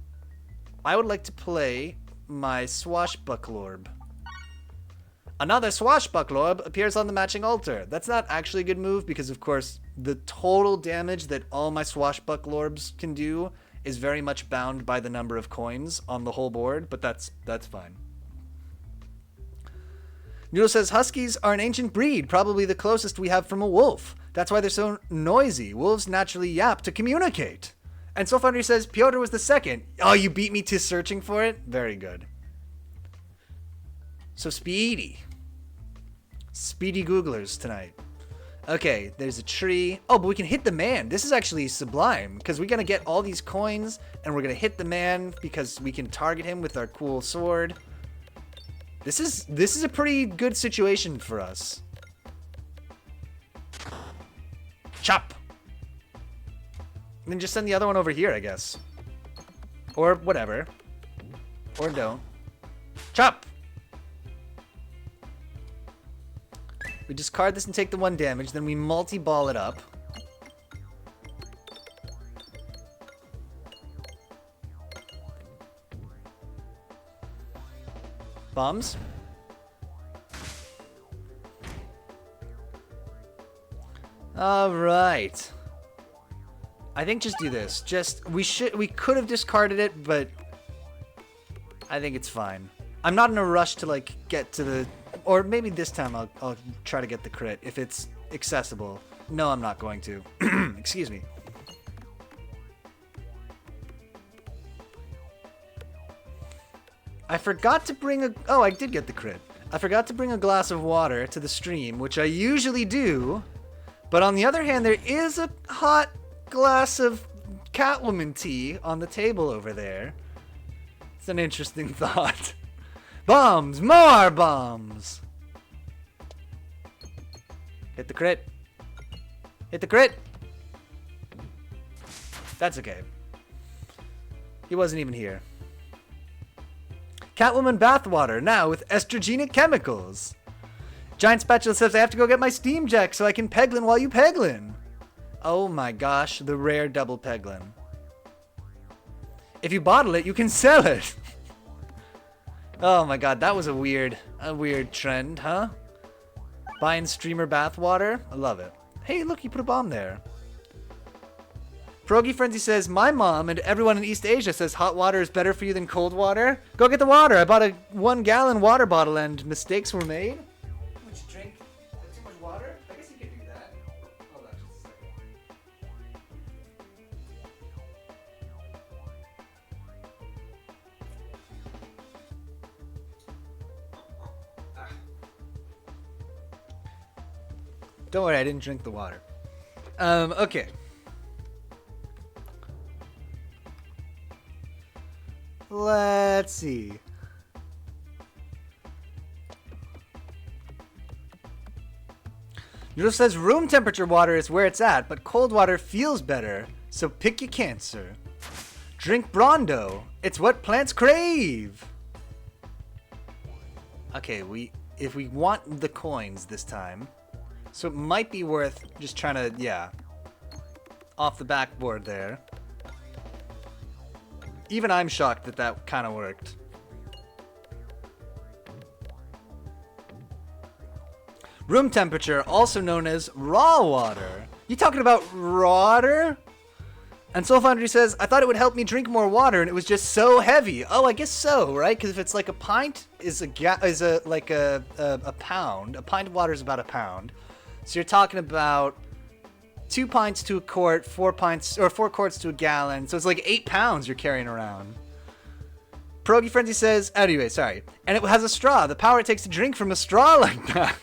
I would like to play my swashbuckle orb. Another swashbuckle orb appears on the matching altar. That's not actually a good move because, of course, the total damage that all my swashbuckle orbs can do is very much bound by the number of coins on the whole board, but that's fine. Noodle says, Huskies are an ancient breed, probably the closest we have from a wolf. That's why they're so noisy. Wolves naturally yap to communicate. And Soulfoundry says, Piotr was the second. Oh, you beat me to searching for it? Very good. So speedy. Speedy Googlers tonight. Okay, there's a tree. Oh, but we can hit the man. This is actually sublime, because we're going to get all these coins, and we're going to hit the man because we can target him with our cool sword. This is a pretty good situation for us. Chop! And then just send the other one over here, I guess. Or whatever. Or don't. Chop! We discard this and take the 1 damage, then we multi-ball it up. Bombs. Alright. I think just do this. We could have discarded it, but I think it's fine. I'm not in a rush to like get to the, or maybe this time I'll try to get the crit if it's accessible. No, I'm not going to. Excuse me. I forgot to bring a, oh, I did get the crit. I forgot to bring a glass of water to the stream, which I usually do. But on the other hand, there is a hot glass of Catwoman tea on the table over there. It's an interesting thought. Bombs! More bombs! Hit the crit. Hit the crit! That's okay. He wasn't even here. Catwoman bathwater, now with estrogenic chemicals. Giant Spatula says, I have to go get my Steam Jack so I can Peglin while you Peglin. Oh my gosh, the rare double Peglin. If you bottle it, you can sell it. Oh my god, that was a weird trend, huh? Buying streamer bathwater? I love it. Hey, look, you put a bomb there. Pierogi Frenzy says, my mom and everyone in East Asia says hot water is better for you than cold water. Go get the water. I bought a 1-gallon water bottle and mistakes were made. Would you drink too much water? I guess you could do that. Hold on just a second. Don't worry, I didn't drink the water. Okay. Let's see. Noodle says room temperature water is where it's at, but cold water feels better, so pick your cancer. Drink Brondo. It's what plants crave. Okay, if we want the coins this time, so it might be worth just trying to, yeah, off the backboard there. Even I'm shocked that that kind of worked. Room temperature, also known as raw water. You talking about raw water? And Soul Foundry says, I thought it would help me drink more water, and it was just so heavy. Oh, I guess so, right? Because if it's like a pint is a pound. A pint of water is about a pound. So you're talking about 2 pints to a quart, 4 pints, or 4 quarts to a gallon. So it's like 8 pounds you're carrying around. Pierogi Frenzy says, anyway, sorry. And it has a straw. The power it takes to drink from a straw like that.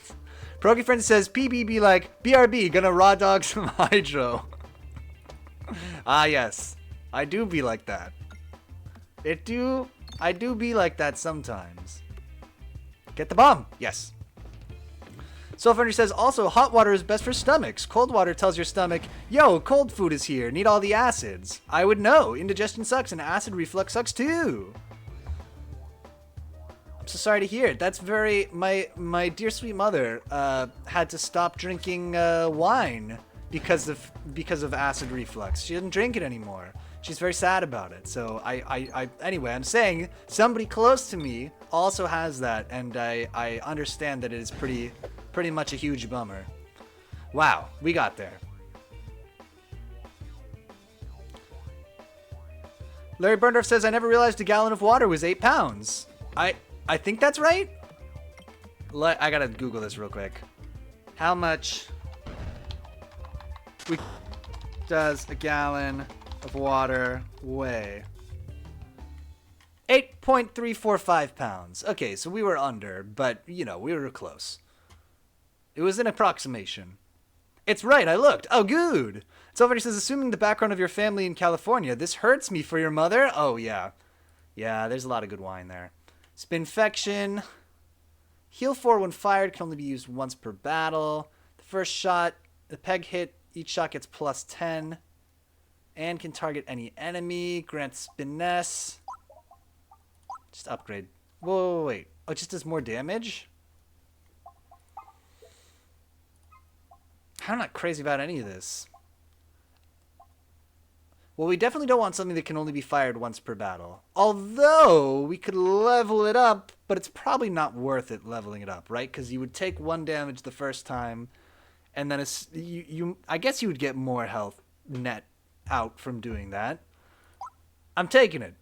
Pierogi Frenzy says, PB like, BRB, gonna raw dog some hydro. Ah, yes. I do be like that. I do be like that sometimes. Get the bomb. Yes. Soulfoundry says, also, hot water is best for stomachs. Cold water tells your stomach, yo, cold food is here. Need all the acids. I would know. Indigestion sucks and acid reflux sucks too. I'm so sorry to hear it. That's very... My dear sweet mother had to stop drinking wine because of acid reflux. She doesn't drink it anymore. She's very sad about it. So anyway, I'm saying somebody close to me also has that, and I understand that it is pretty much a huge bummer. Wow, we got there. Larry Burndorf says, I never realized a gallon of water was 8 pounds. I think that's right. I gotta Google this real quick. How much does a gallon of water weigh? 8.345 pounds. Okay, so we were under, but, you know, we were close. It was an approximation. It's right, I looked. Oh, good. Sylvester says, assuming the background of your family in California, this hurts me for your mother? Oh, yeah. Yeah, there's a lot of good wine there. Spinfection. Heal 4 when fired can only be used once per battle. The first shot, the peg hit, each shot gets plus 10. And can target any enemy. Grants finesse. Just upgrade. Whoa, wait. Oh, it just does more damage? I'm not crazy about any of this. Well, we definitely don't want something that can only be fired once per battle. Although, we could level it up, but it's probably not worth it leveling it up, right? Because you would take 1 damage the first time, and then I guess you would get more health net out from doing that. I'm taking it.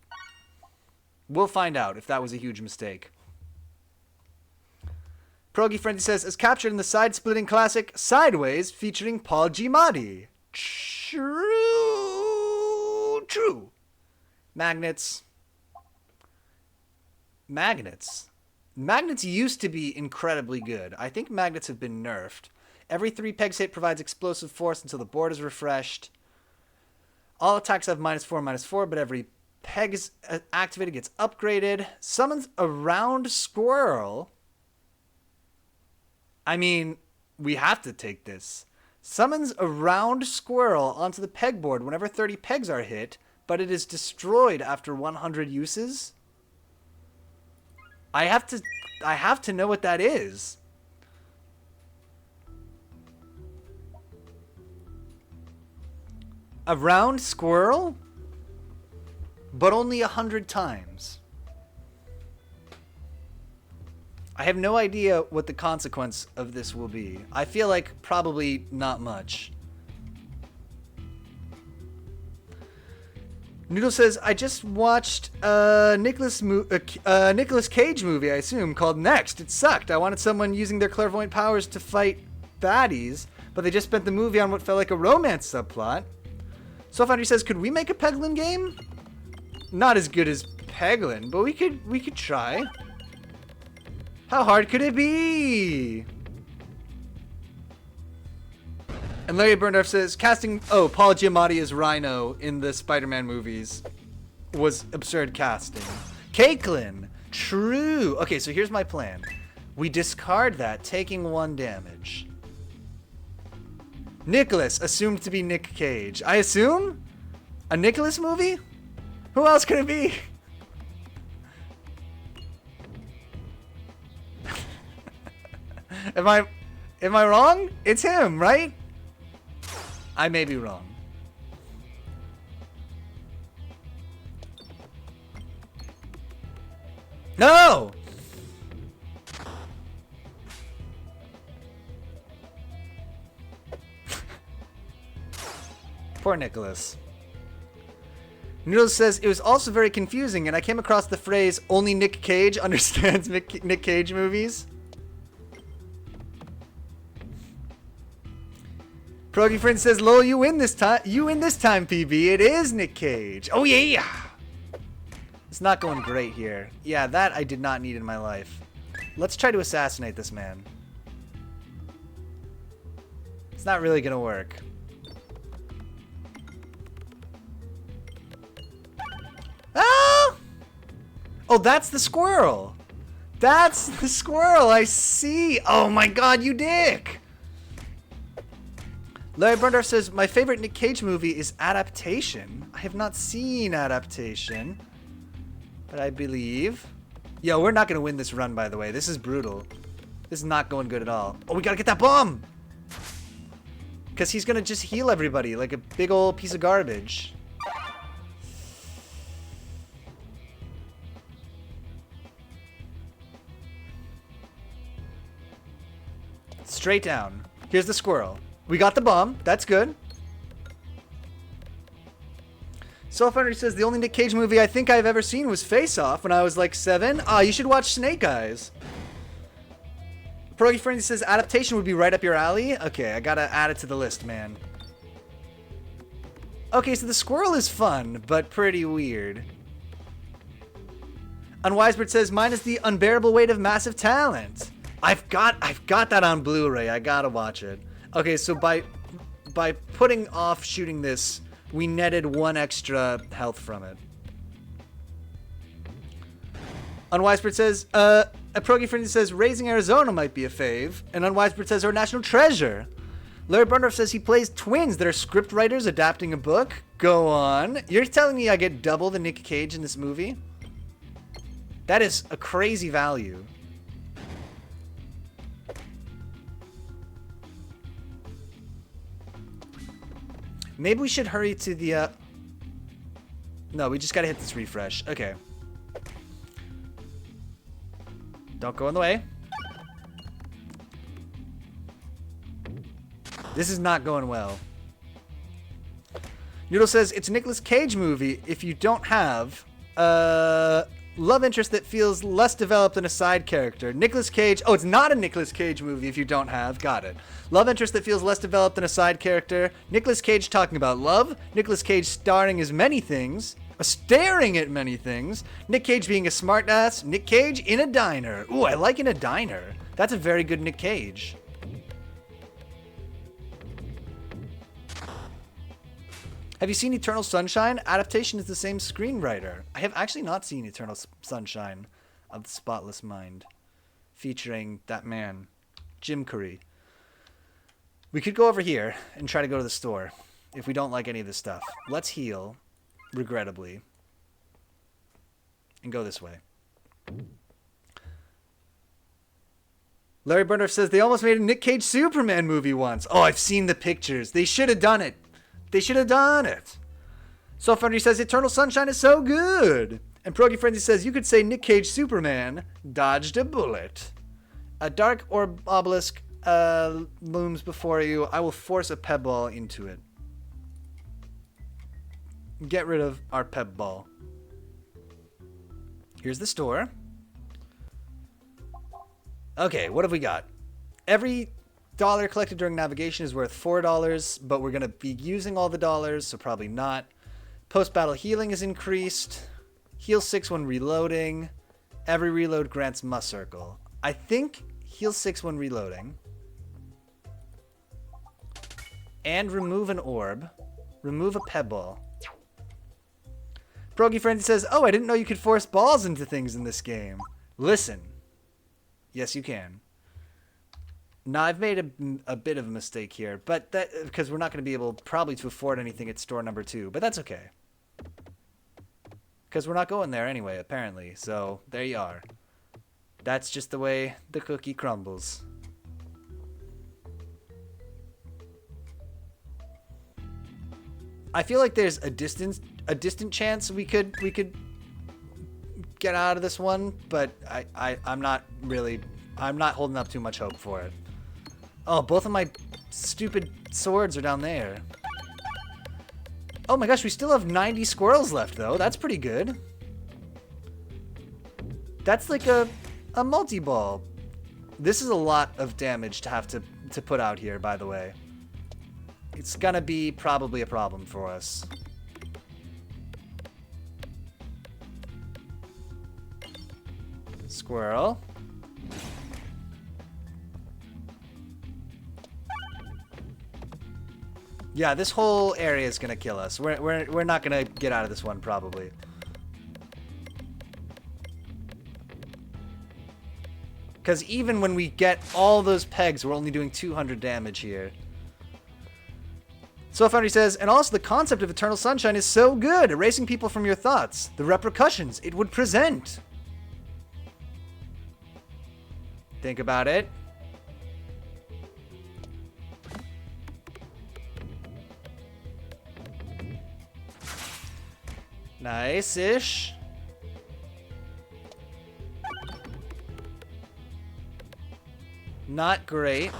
We'll find out if that was a huge mistake. Progi Frenzy says, as captured in the side-splitting classic Sideways featuring Paul Giamatti. True. Magnets. Magnets used to be incredibly good. I think magnets have been nerfed. Every 3 pegs hit provides explosive force until the board is refreshed. All attacks have -4/-4, but every peg is activated gets upgraded. Summons a round squirrel. I mean, we have to take this. Summons a round squirrel onto the pegboard whenever 30 pegs are hit, but it is destroyed after 100 uses. I have to know what that is. A round squirrel? But only 100 times. I have no idea what the consequence of this will be. I feel like probably not much. Noodle says, I just watched a Nicolas Cage movie, I assume, called Next. It sucked. I wanted someone using their clairvoyant powers to fight baddies, but they just spent the movie on what felt like a romance subplot. Soulfoundry says, could we make a Peglin game? Not as good as Peglin, but we could try. How hard could it be? And Larry Burndorf says, casting Paul Giamatti as Rhino in the Spider-Man movies was absurd casting. Peglin, true. Okay, so here's my plan. We discard that, taking 1 damage. Nicholas, assumed to be Nick Cage. I assume? A Nicholas movie? Who else could it be? Am I wrong? It's him, right? I may be wrong. No! Poor Nicholas. Noodles says, it was also very confusing, and I came across the phrase, only Nick Cage understands Nick Cage movies. Progi Friend says, lol, you win this time, PB. It is Nick Cage. Oh, yeah. It's not going great here. Yeah, that I did not need in my life. Let's try to assassinate this man. It's not really going to work. Ah! Oh, that's the squirrel. That's the squirrel. I see. Oh, my God, you dick. Larry Burndorf says, my favorite Nick Cage movie is Adaptation. I have not seen Adaptation, but I believe Yo, we're not going to win this run, by the way. This is brutal. This is not going good at all. Oh, we got to get that bomb! Because he's going to just heal everybody like a big old piece of garbage. Straight down. Here's the squirrel. We got the bomb. That's good. Soulfinder says, the only Nick Cage movie I think I've ever seen was Face Off when I was like 7. Ah, you should watch Snake Eyes. Pierogi Frenzy says, adaptation would be right up your alley. Okay, I gotta add it to the list, man. Okay, so the squirrel is fun, but pretty weird. Unwisebird says, mine is the unbearable weight of massive talent. I've got that on Blu-ray. I gotta watch it. Okay, so by putting off shooting this, we netted 1 extra health from it. Unwisebird says, a Pierogi Frenzy says, Raising Arizona might be a fave. And Unwisebird says, our national treasure. Larry Burndorf says he plays twins that are script writers adapting a book. Go on. You're telling me I get double the Nick Cage in this movie? That is a crazy value. Maybe we should hurry to the, No, we just gotta hit this refresh. Okay. Don't go in the way. This is not going well. Noodle says, it's a Nicolas Cage movie if you don't have love interest that feels less developed than a side character. Nicolas Cage... Oh, it's not a Nicolas Cage movie if you don't have... Got it. Love interest that feels less developed than a side character. Nicolas Cage talking about love. Nicolas Cage starring as many things. Staring at many things. Nick Cage being a smartass. Nick Cage in a diner. Ooh, I like in a diner. That's a very good Nick Cage. Have you seen Eternal Sunshine? Adaptation is the same screenwriter. I have actually not seen Eternal Sunshine of the Spotless Mind, featuring that man, Jim Carrey. We could go over here and try to go to the store if we don't like any of this stuff. Let's heal, regrettably, and go this way. Larry Burndorf says, they almost made a Nick Cage Superman movie once. Oh, I've seen the pictures. They should have done it. They should have done it. Soulfinder says, Eternal Sunshine is so good. And Pierogi Frenzy says, you could say Nick Cage Superman dodged a bullet. A dark orb obelisk looms before you. I will force a peb ball into it. Get rid of our peb ball. Here's the store. Okay, what have we got? Every dollar collected during navigation is worth $4, but we're going to be using all the dollars, so probably not. Post-battle healing is increased. Heal 6 when reloading. Every reload grants must circle. I think heal 6 when reloading. And remove an orb. Remove a pebble. Pierogi Frenzy says, oh, I didn't know you could force balls into things in this game. Listen. Yes, you can. Now, I've made a bit of a mistake here, but that because we're not going to be able probably to afford anything at store number 2, but that's okay. Because we're not going there anyway, apparently, so there you are. That's just the way the cookie crumbles. I feel like there's a distant chance we could get out of this one, but I'm not holding up too much hope for it. Oh, both of my stupid swords are down there. Oh my gosh, we still have 90 squirrels left, though. That's pretty good. That's like a multi-ball. This is a lot of damage to have to put out here, by the way. It's gonna be probably a problem for us. Squirrel. Yeah, this whole area is gonna kill us. We're not gonna get out of this one, probably. Because even when we get all those pegs, we're only doing 200 damage here. Soulfoundry says, and also the concept of Eternal Sunshine is so good, erasing people from your thoughts. The repercussions it would present. Think about it. Nice-ish. Not great.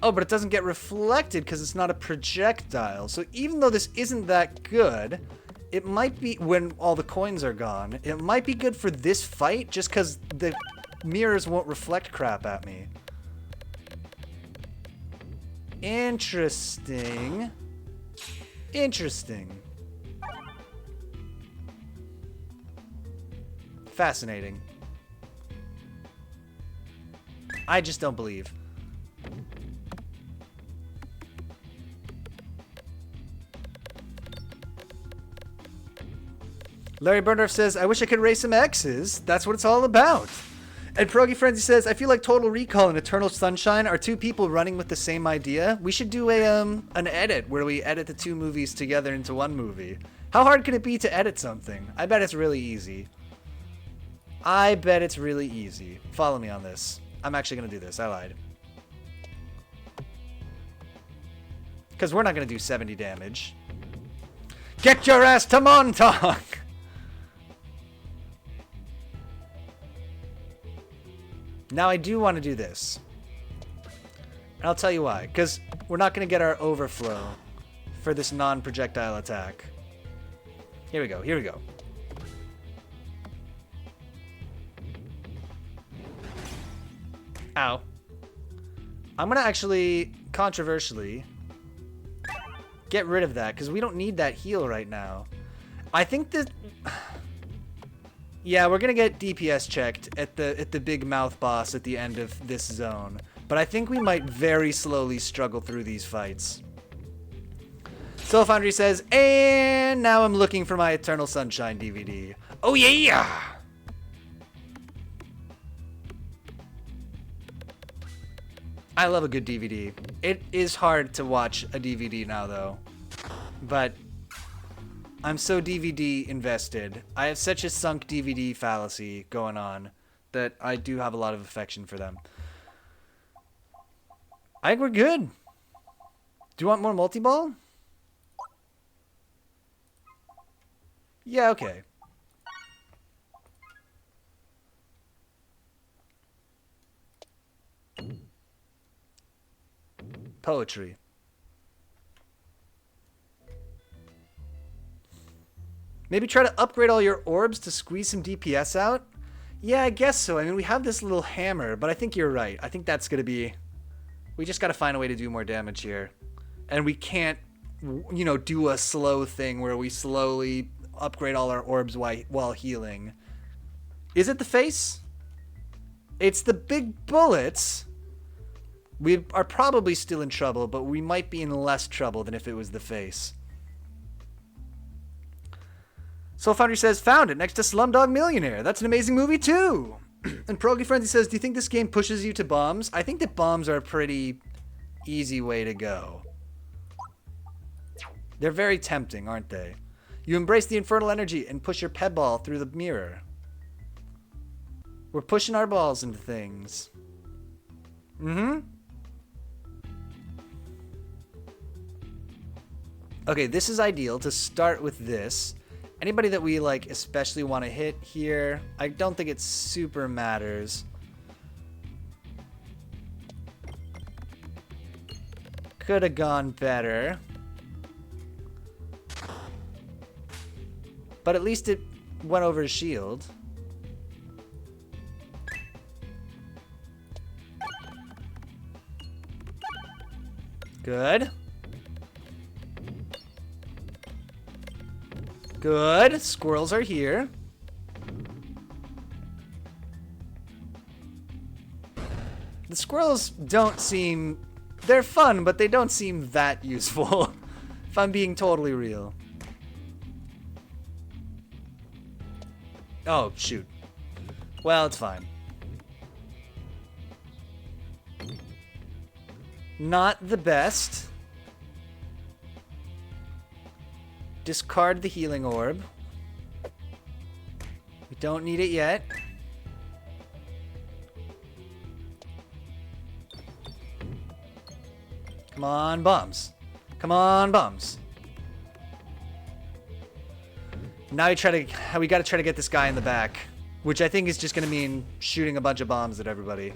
Oh, but it doesn't get reflected because it's not a projectile. So even though this isn't that good, it might be, when all the coins are gone, it might be good for this fight just because the mirrors won't reflect crap at me. Interesting. Interesting. Fascinating. I just don't believe. Larry Burnerdorf says, I wish I could raise some X's. That's what it's all about. And Pierogi Frenzy says, I feel like Total Recall and Eternal Sunshine are two people running with the same idea. We should do an edit where we edit the two movies together into one movie. How hard can it be to edit something? I bet it's really easy. I bet it's really easy. Follow me on this. I'm actually going to do this. I lied. Because we're not going to do 70 damage. Get your ass to Montauk! Now I do want to do this. And I'll tell you why. Because we're not going to get our overflow for this non-projectile attack. Here we go. Here we go. Ow. I'm going to actually, controversially, get rid of that. Because we don't need that heal right now. I think that... Yeah, we're gonna get DPS checked at the big mouth boss at the end of this zone. But I think we might very slowly struggle through these fights. Soul Foundry says, and now I'm looking for my Eternal Sunshine DVD. Oh yeah! I love a good DVD. It is hard to watch a DVD now though. But I'm so DVD invested. I have such a sunk DVD fallacy going on that I do have a lot of affection for them. I think we're good. Do you want more multi-ball? Yeah, okay. Poetry. Maybe try to upgrade all your orbs to squeeze some DPS out? Yeah, I guess so. I mean, we have this little hammer, but I think you're right. I think that's going to be... We just got to find a way to do more damage here. And we can't, you know, do a slow thing where we slowly upgrade all our orbs while healing. Is it the face? It's the big bullets. We are probably still in trouble, but we might be in less trouble than if it was the face. Soul Foundry says, found it next to Slumdog Millionaire. That's an amazing movie too. And Pierogi Frenzy says, do you think this game pushes you to bombs? I think that bombs are a pretty easy way to go. They're very tempting, aren't they? You embrace the infernal energy and push your ped ball through the mirror. We're pushing our balls into things. Mm-hmm. Okay, this is ideal to start with this. Anybody that we, like, especially want to hit here, I don't think it super matters. Could have gone better. But at least it went over his shield. Good. Good. Squirrels are here. The squirrels don't seem... They're fun, but they don't seem that useful. If I'm being totally real. Oh, shoot. Well, it's fine. Not the best. Discard the healing orb. We don't need it yet. Come on, bombs. Come on, bombs. Now we gotta try to get this guy in the back, which I think is just gonna mean shooting a bunch of bombs at everybody.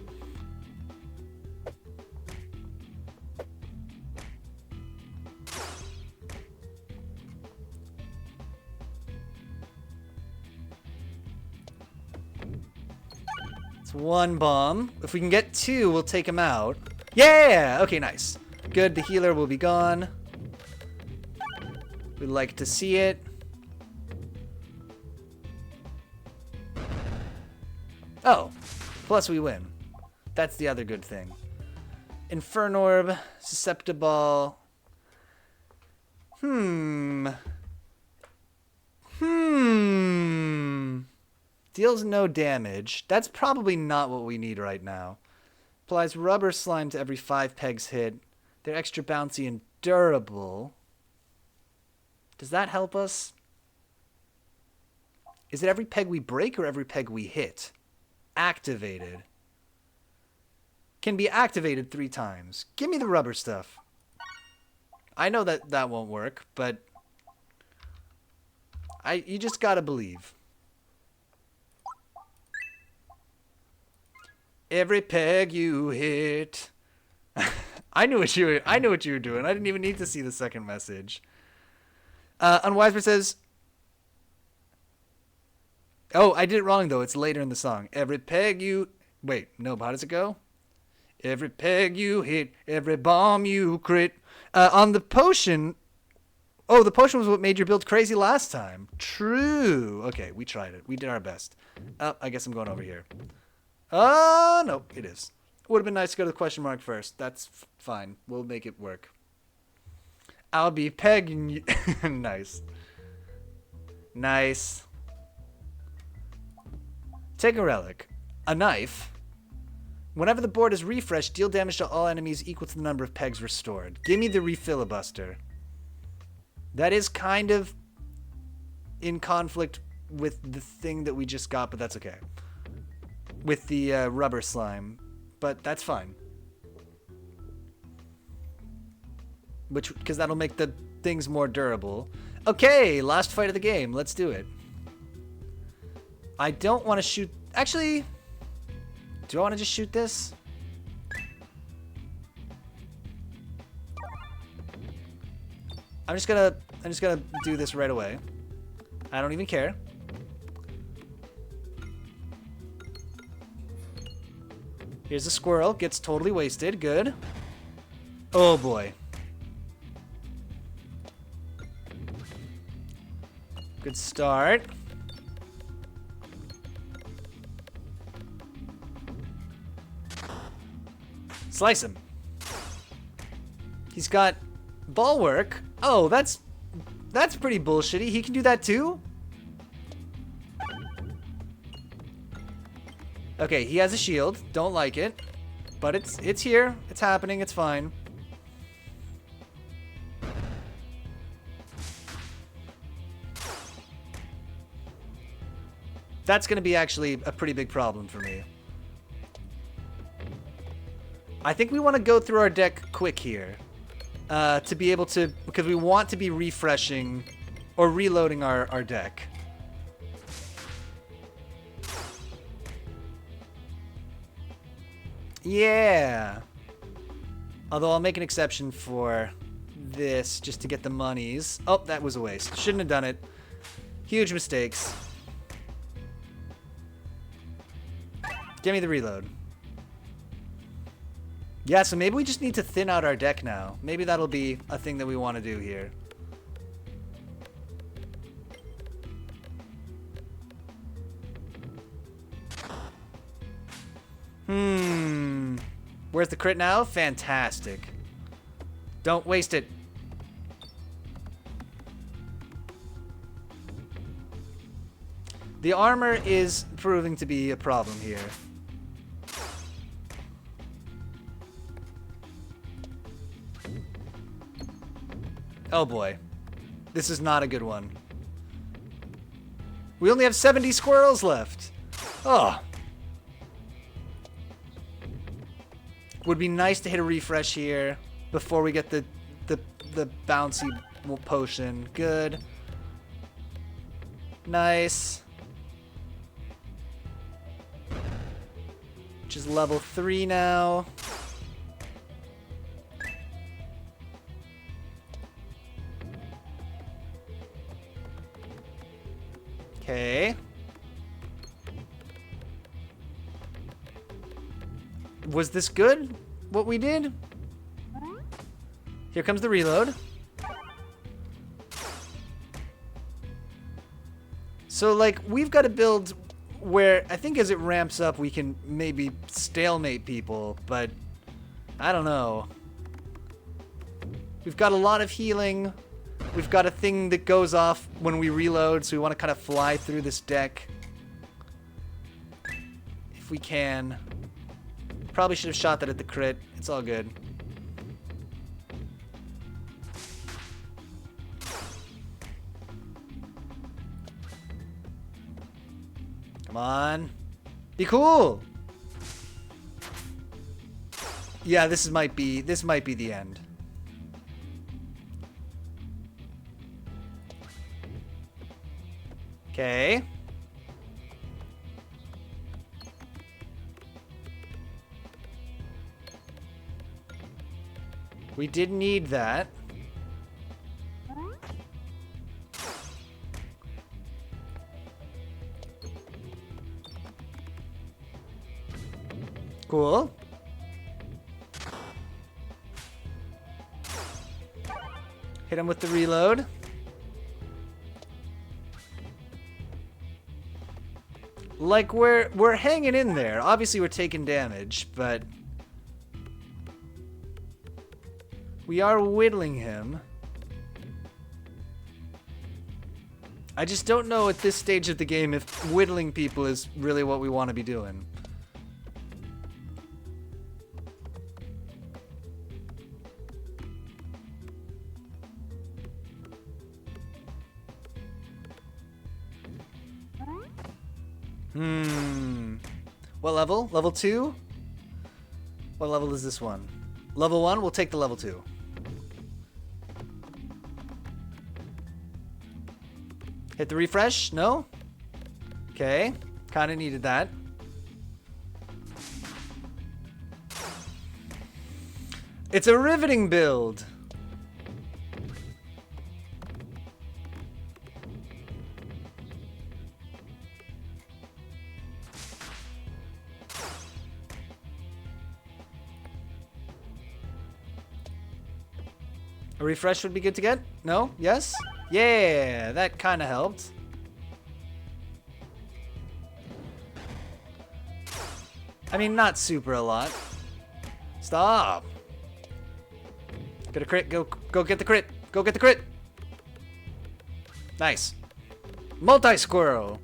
It's one bomb. If we can get two, we'll take him out. Yeah! Okay, nice. Good, the healer will be gone. We'd like to see it. Oh, plus we win. That's the other good thing. Infernorb, Susceptible. Deals no damage. That's probably not what we need right now. Applies rubber slime to every 5 pegs hit. They're extra bouncy and durable. Does that help us? Is it every peg we break or every peg we hit? Activated. Can be activated 3 times. Give me the rubber stuff. I know that that won't work, but you just gotta believe. Every peg you hit. I knew what you were doing. I didn't even need to see the second message. Unwisebird says, oh, I did it wrong, though. It's later in the song. Every peg you... Wait, no, how does it go? Every peg you hit, every bomb you crit. On the potion... Oh, the potion was what made your build crazy last time. True. Okay, we tried it. We did our best. I guess I'm going over here. No, it is. Would have been nice to go to the question mark first. That's fine. We'll make it work. I'll be pegging you. Nice. Nice. Take a relic. A knife. Whenever the board is refreshed, deal damage to all enemies equal to the number of pegs restored. Give me the refilibuster. That is kind of in conflict with the thing that we just got, but that's okay. With the rubber slime. But that's fine. Because that'll make the things more durable. Okay, last fight of the game. Let's do it. I don't want to shoot... Actually, do I want to just shoot this? I'm just gonna do this right away. I don't even care. Here's a squirrel. Gets totally wasted. Good. Oh boy. Good start. Slice him. He's got bulwark. Oh, that's pretty bullshitty. He can do that too? Okay, he has a shield. Don't like it. But it's here. It's happening. It's fine. That's going to be actually a pretty big problem for me. I think we want to go through our deck quick here. To be able to... Because we want to be refreshing or reloading our deck. Yeah. Although I'll make an exception for this just to get the monies. Oh, that was a waste. Shouldn't have done it. Huge mistakes. Give me the reload. Yeah, so maybe we just need to thin out our deck now. Maybe that'll be a thing that we want to do here. Where's the crit now? Fantastic. Don't waste it. The armor is proving to be a problem here. Oh boy. This is not a good one. We only have 70 squirrels left. Oh. Would be nice to hit a refresh here. before we get the bouncy potion. Good. Nice. Which is level 3 now. Okay. Was this good? What we did? Here comes the reload. So, like, we've got to build where I think as it ramps up, we can maybe stalemate people, but I don't know. We've got a lot of healing. We've got a thing that goes off when we reload, so we want to kind of fly through this deck. If we can. Probably should have shot that at the crit. It's all good. Come on. Be cool. Yeah, this might be the end. Okay. We did need that. Cool. Hit him with the reload. Like, we're hanging in there. Obviously, we're taking damage, but we are whittling him. I just don't know at this stage of the game if whittling people is really what we want to be doing. What level? Level 2? What level is this one? Level 1? We'll take the level 2. Hit the refresh? No? Okay. Kinda needed that. It's a riveting build. A refresh would be good to get? No? Yes? Yeah, that kind of helped. I mean, not super a lot. Stop. Get a crit. Go get the crit. Go get the crit. Nice. Multi-squirrel.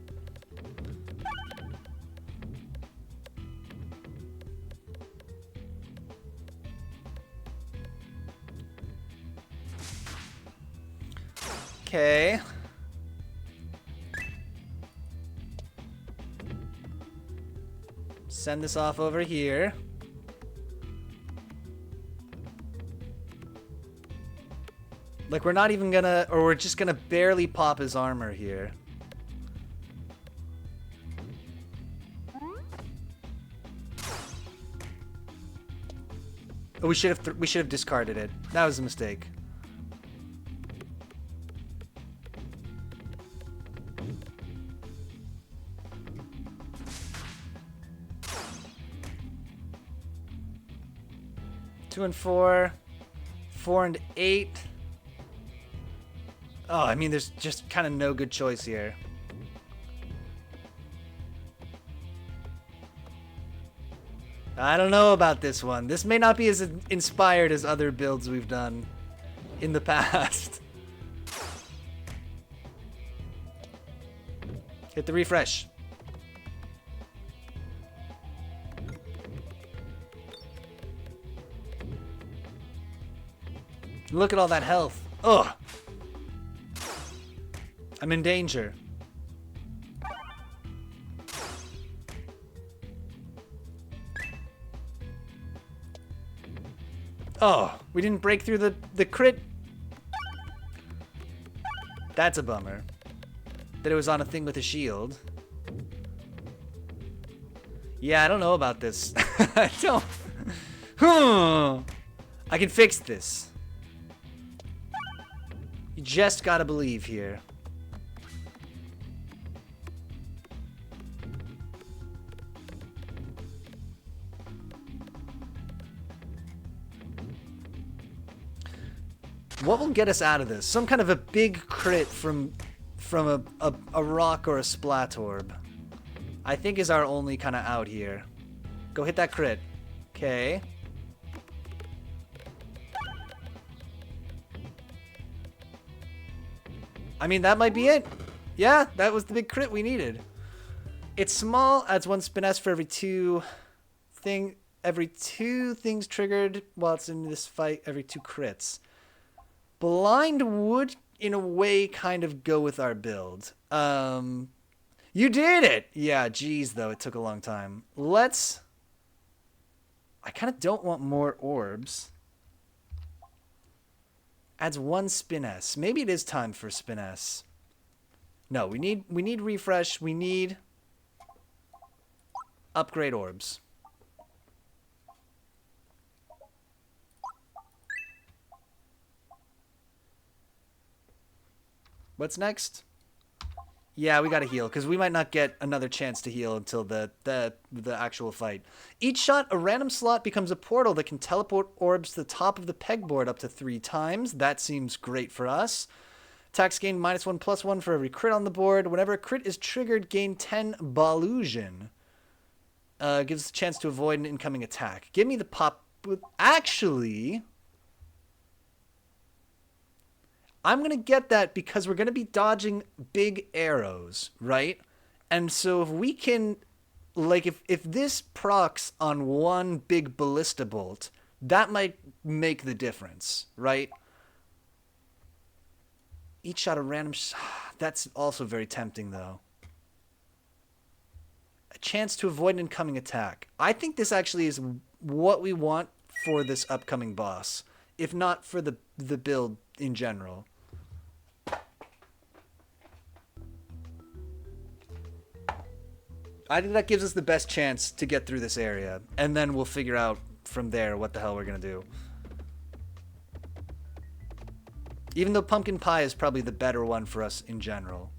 Okay. Send this off over here. Like, we're not even gonna, or we're just gonna barely pop his armor here. Oh, we should have discarded it. That was a mistake. Two and 4, 4 and 8. Oh, I mean, there's just kind of no good choice here. I don't know about this one. This may not be as inspired as other builds we've done in the past. Hit the refresh. Look at all that health. Ugh. I'm in danger. Oh, We didn't break through the crit. That's a bummer. That it was on a thing with a shield. Yeah, I don't know about this. I don't... I can fix this. You just gotta believe here. What will get us out of this? Some kind of a big crit from a rock or a splat orb. I think is our only kind of out here. Go hit that crit. Okay. I mean, that might be it. Yeah, that was the big crit we needed. It's small, adds 1 spin S for every two things triggered while it's in this fight, every 2 crits. Blind would, in a way, kind of go with our build. You did it! Yeah, geez, though, it took a long time. Let's... I kind of don't want more orbs. Adds 1 spin S. Maybe it is time for spin S. No, we need refresh. We need upgrade orbs. What's next? Yeah, we gotta heal, because we might not get another chance to heal until the actual fight. Each shot, a random slot becomes a portal that can teleport orbs to the top of the pegboard up to 3 times. That seems great for us. Attacks gain -1/+1 for every crit on the board. Whenever a crit is triggered, gain 10 Ballusion. Gives us a chance to avoid an incoming attack. Give me the pop... Actually... I'm going to get that because we're going to be dodging big arrows, right? And so if we can, like, if this procs on one big ballista bolt, that might make the difference, right? Each shot a random... That's also very tempting, though. A chance to avoid an incoming attack. I think this actually is what we want for this upcoming boss, if not for the build in general. I think that gives us the best chance to get through this area, and then we'll figure out from there what the hell we're gonna do. Even though pumpkin pie is probably the better one for us in general.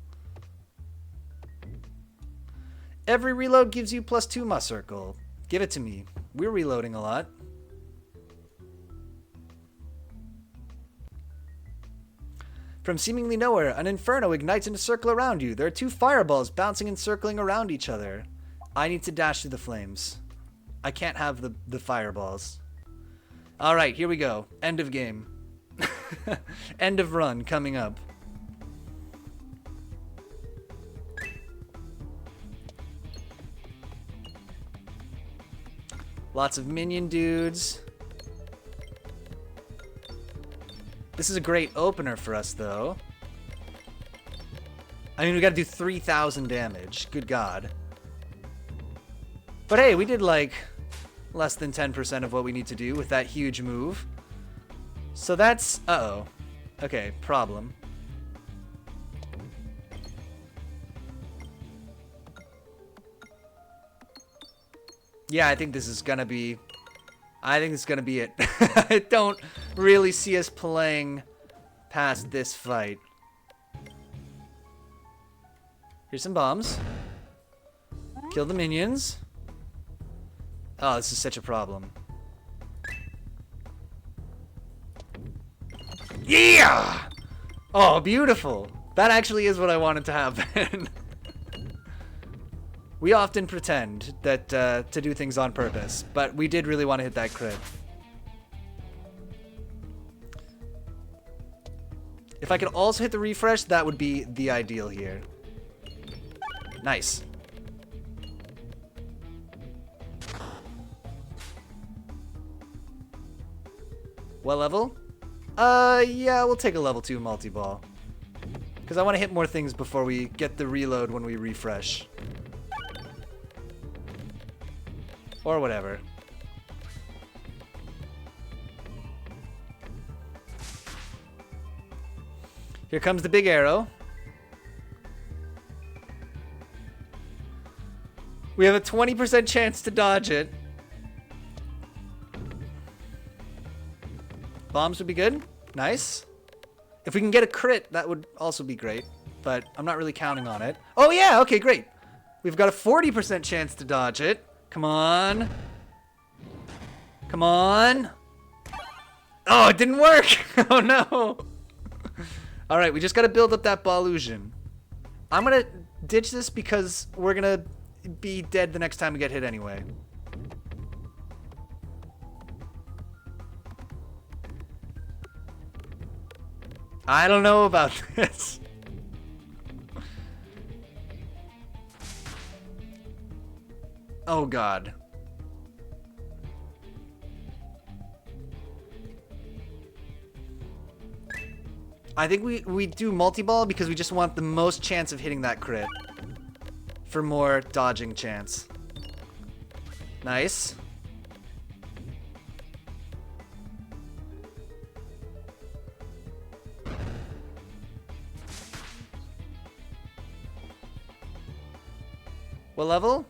Every reload gives you +2 my circle. Give it to me. We're reloading a lot. From seemingly nowhere, an inferno ignites in a circle around you. There are 2 fireballs bouncing and circling around each other. I need to dash through the flames. I can't have the fireballs. Alright, here we go. End of game. End of run coming up. Lots of minion dudes. This is a great opener for us, though. I mean, we gotta do 3,000 damage. Good God. But hey, we did, like, less than 10% of what we need to do with that huge move. So that's... Uh-oh. Okay, problem. Yeah, I think this is gonna be... I think it's gonna be it. I don't really see us playing past this fight. Here's some bombs. Kill the minions. Oh, this is such a problem. Yeah! Oh, beautiful. That actually is what I wanted to happen. We often pretend that to do things on purpose, but we did really want to hit that crit. If I could also hit the refresh, that would be the ideal here. Nice. What level? Yeah, we'll take a level 2 multi-ball. Because I want to hit more things before we get the reload when we refresh. Or whatever. Here comes the big arrow. We have a 20% chance to dodge it. Bombs would be good. Nice. If we can get a crit, that would also be great. But I'm not really counting on it. Oh, yeah. Okay, great. We've got a 40% chance to dodge it. Come on. Come on. Oh, it didn't work. Oh, no. All right, we just got to build up that Ballusion. I'm going to ditch this because we're going to be dead the next time we get hit anyway. I don't know about this. Oh, God. I think we do multi-ball because we just want the most chance of hitting that crit. For more dodging chance. Nice. What level?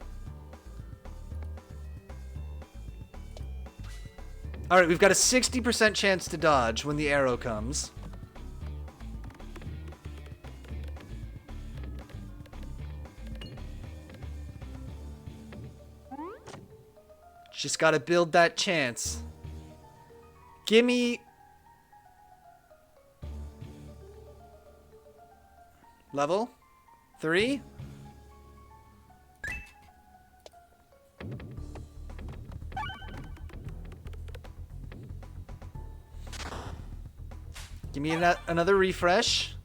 Alright, we've got a 60% chance to dodge when the arrow comes. Just gotta build that chance. Gimme... Level? 3? Give me another refresh.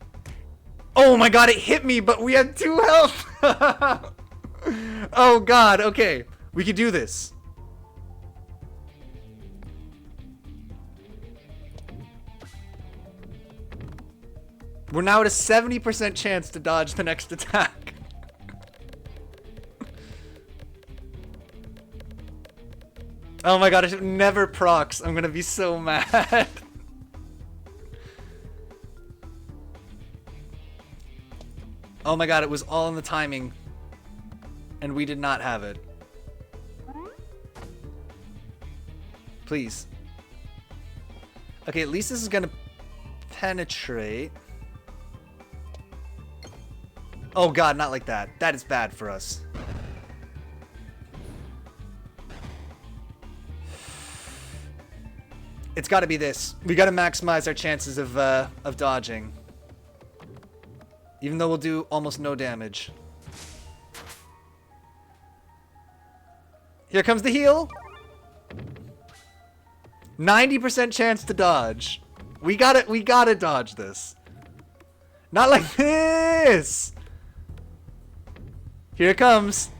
Oh my god, it hit me, but we had 2 health! Oh god, okay. We could do this. We're now at a 70% chance to dodge the next attack. Oh my god, it never procs. I'm gonna be so mad. Oh my god, it was all in the timing. And we did not have it. Please. Okay, at least this is gonna penetrate. Oh god, not like that. That is bad for us. It's gotta be this. We gotta maximize our chances of dodging. Even though we'll do almost no damage. Here comes the heal. 90% chance to dodge. We gotta dodge this. Not like this! Here it comes.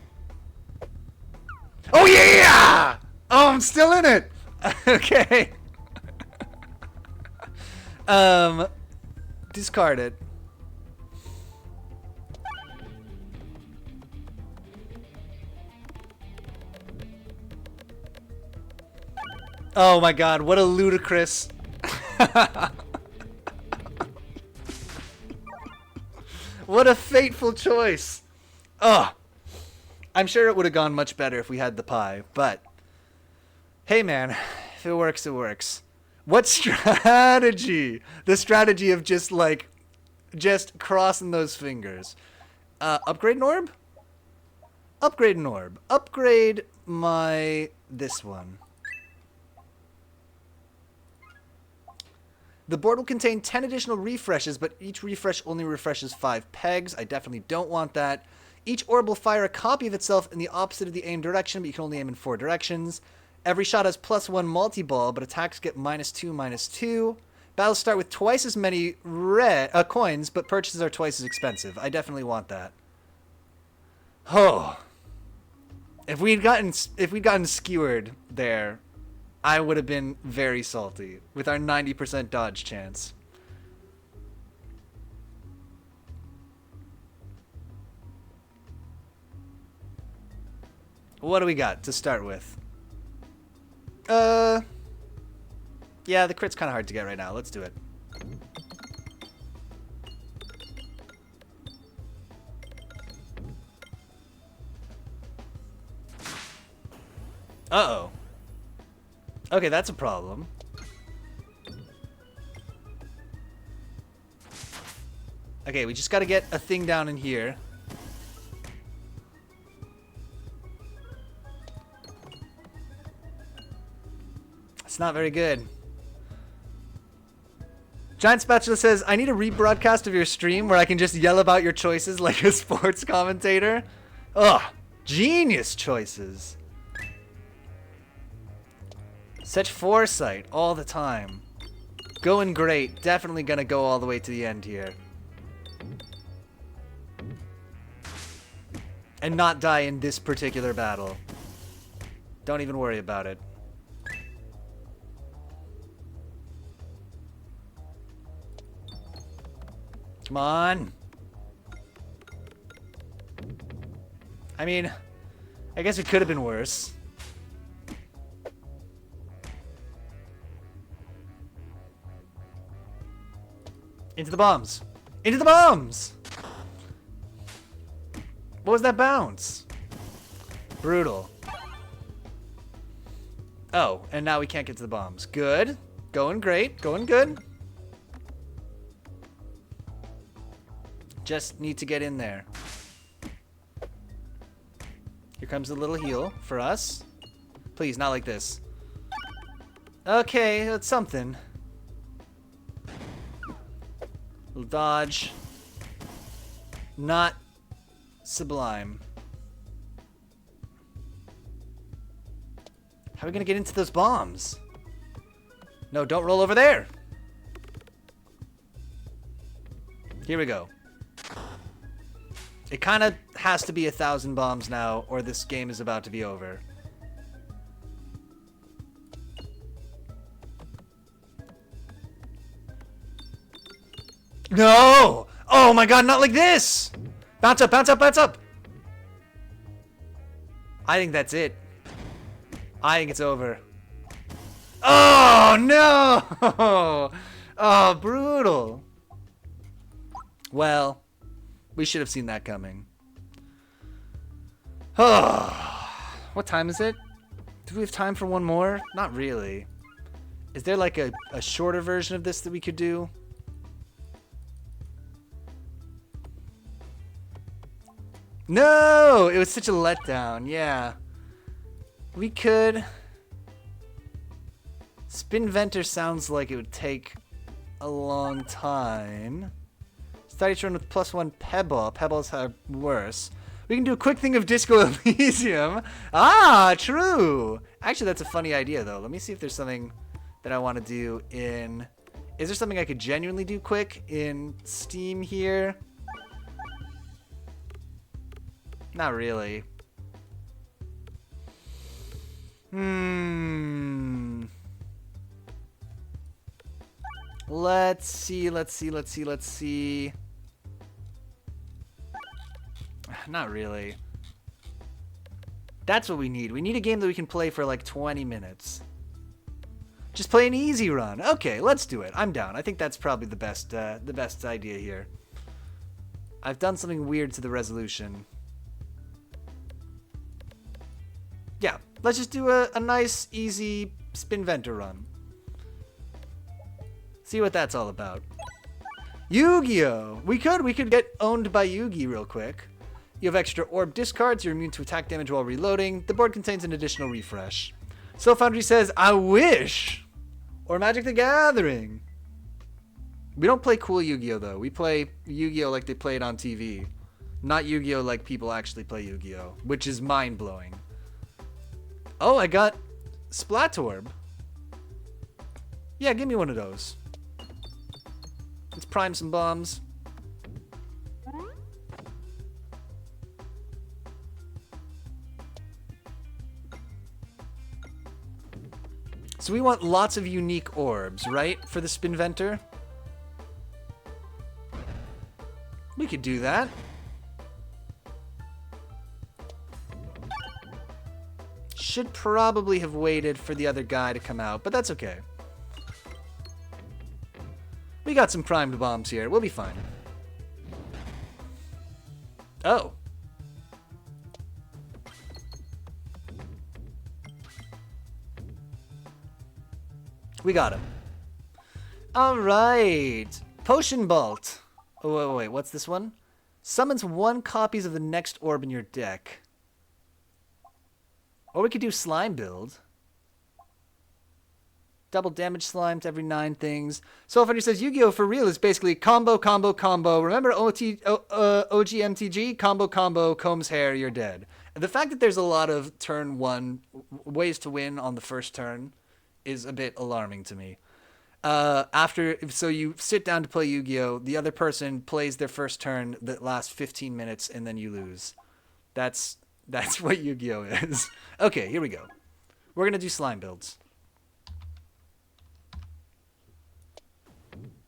Oh yeah! Oh, I'm still in it! Okay. Discard it. Oh my god, what a ludicrous... What a fateful choice. Ugh. I'm sure it would have gone much better if we had the pie, but... Hey man, if it works, it works. What strategy? The strategy of just, like, just crossing those fingers. Upgrade an orb? Upgrade an orb. Upgrade my... this one. The board will contain 10 additional refreshes, but each refresh only refreshes 5 pegs. I definitely don't want that. Each orb will fire a copy of itself in the opposite of the aim direction, but you can only aim in 4 directions. Every shot has +1 multi-ball, but attacks get -2, -2. Battles start with twice as many coins, but purchases are twice as expensive. I definitely want that. Oh. If we'd gotten skewered there, I would have been very salty with our 90% dodge chance. What do we got to start with? Yeah, the crit's kind of hard to get right now. Let's do it. Uh-oh. Okay, that's a problem. Okay, we just gotta get a thing down in here. It's not very good. Giant Spatula says, I need a rebroadcast of your stream where I can just yell about your choices like a sports commentator. Ugh, genius choices. Such foresight all the time. Going great. Definitely gonna go all the way to the end here. And not die in this particular battle. Don't even worry about it. Come on. I mean, I guess it could have been worse. Into the bombs. Into the bombs! What was that bounce? Brutal. Oh, and now we can't get to the bombs. Good. Going great. Going good. Just need to get in there. Here comes a little heal for us. Please, not like this. Okay, that's something. Little dodge. Not sublime. How are we gonna get into those bombs? No, don't roll over there. Here we go. It kind of has to be 1,000 bombs now, or this game is about to be over. No! Oh my god, not like this! Bounce up, bounce up, bounce up! I think that's it. I think it's over. Oh no! Oh, brutal. Well, we should have seen that coming. Oh, what time is it? Do we have time for one more? Not really. Is there like a shorter version of this that we could do? No! It was such a letdown, yeah. We could... Spin Venter sounds like it would take a long time. Start each run with +1 Pebble. Pebbles are worse. We can do a quick thing of Disco Elysium. Ah, true! Actually, that's a funny idea, though. Let me see if there's something that I want to do in... Is there something I could genuinely do quick in Steam here? Not really. Let's see. Not really. That's what we need. We need a game that we can play for like 20 minutes. Just play an easy run. Okay, let's do it. I'm down. I think that's probably the best idea here. I've done something weird to the resolution. Yeah, let's just do a nice, easy Spin Venter run. See what that's all about. Yu-Gi-Oh! We could get owned by Yugi real quick. You have extra orb discards, you're immune to attack damage while reloading. The board contains an additional refresh. Soul Foundry says, I wish! Or Magic the Gathering. We don't play cool Yu-Gi-Oh! Though. We play Yu-Gi-Oh! Like they play it on TV. Not Yu-Gi-Oh! Like people actually play Yu-Gi-Oh! Which is mind-blowing. Oh, I got Splatorb. Yeah, give me one of those. Let's prime some bombs. So we want lots of unique orbs, right? For the Spin Venter? We could do that. Should probably have waited for the other guy to come out, but that's okay. We got some primed bombs here. We'll be fine. Oh. We got him. All right. Potion Bolt. Oh, wait, what's this one? Summons 1 copies of the next orb in your deck. Or we could do Slime Build. Double damage slime to every 9 things. Soulfinder says Yu-Gi-Oh! For real is basically combo, combo, combo. Remember OGMTG? Combo, combo, combs hair, you're dead. And the fact that there's a lot of turn 1 ways to win on the first turn is a bit alarming to me. So you sit down to play Yu-Gi-Oh! The other person plays their first turn that lasts 15 minutes and then you lose. That's what Yu-Gi-Oh! Is. Okay, here we go. We're going to do slime builds.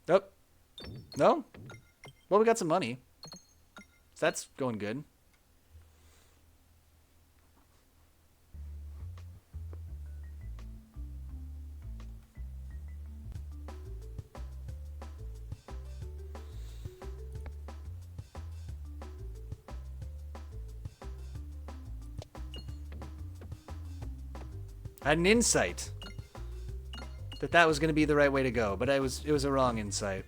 Nope. No? Well, we got some money. So that's going good. I had an insight that was going to be the right way to go, but it was a wrong insight.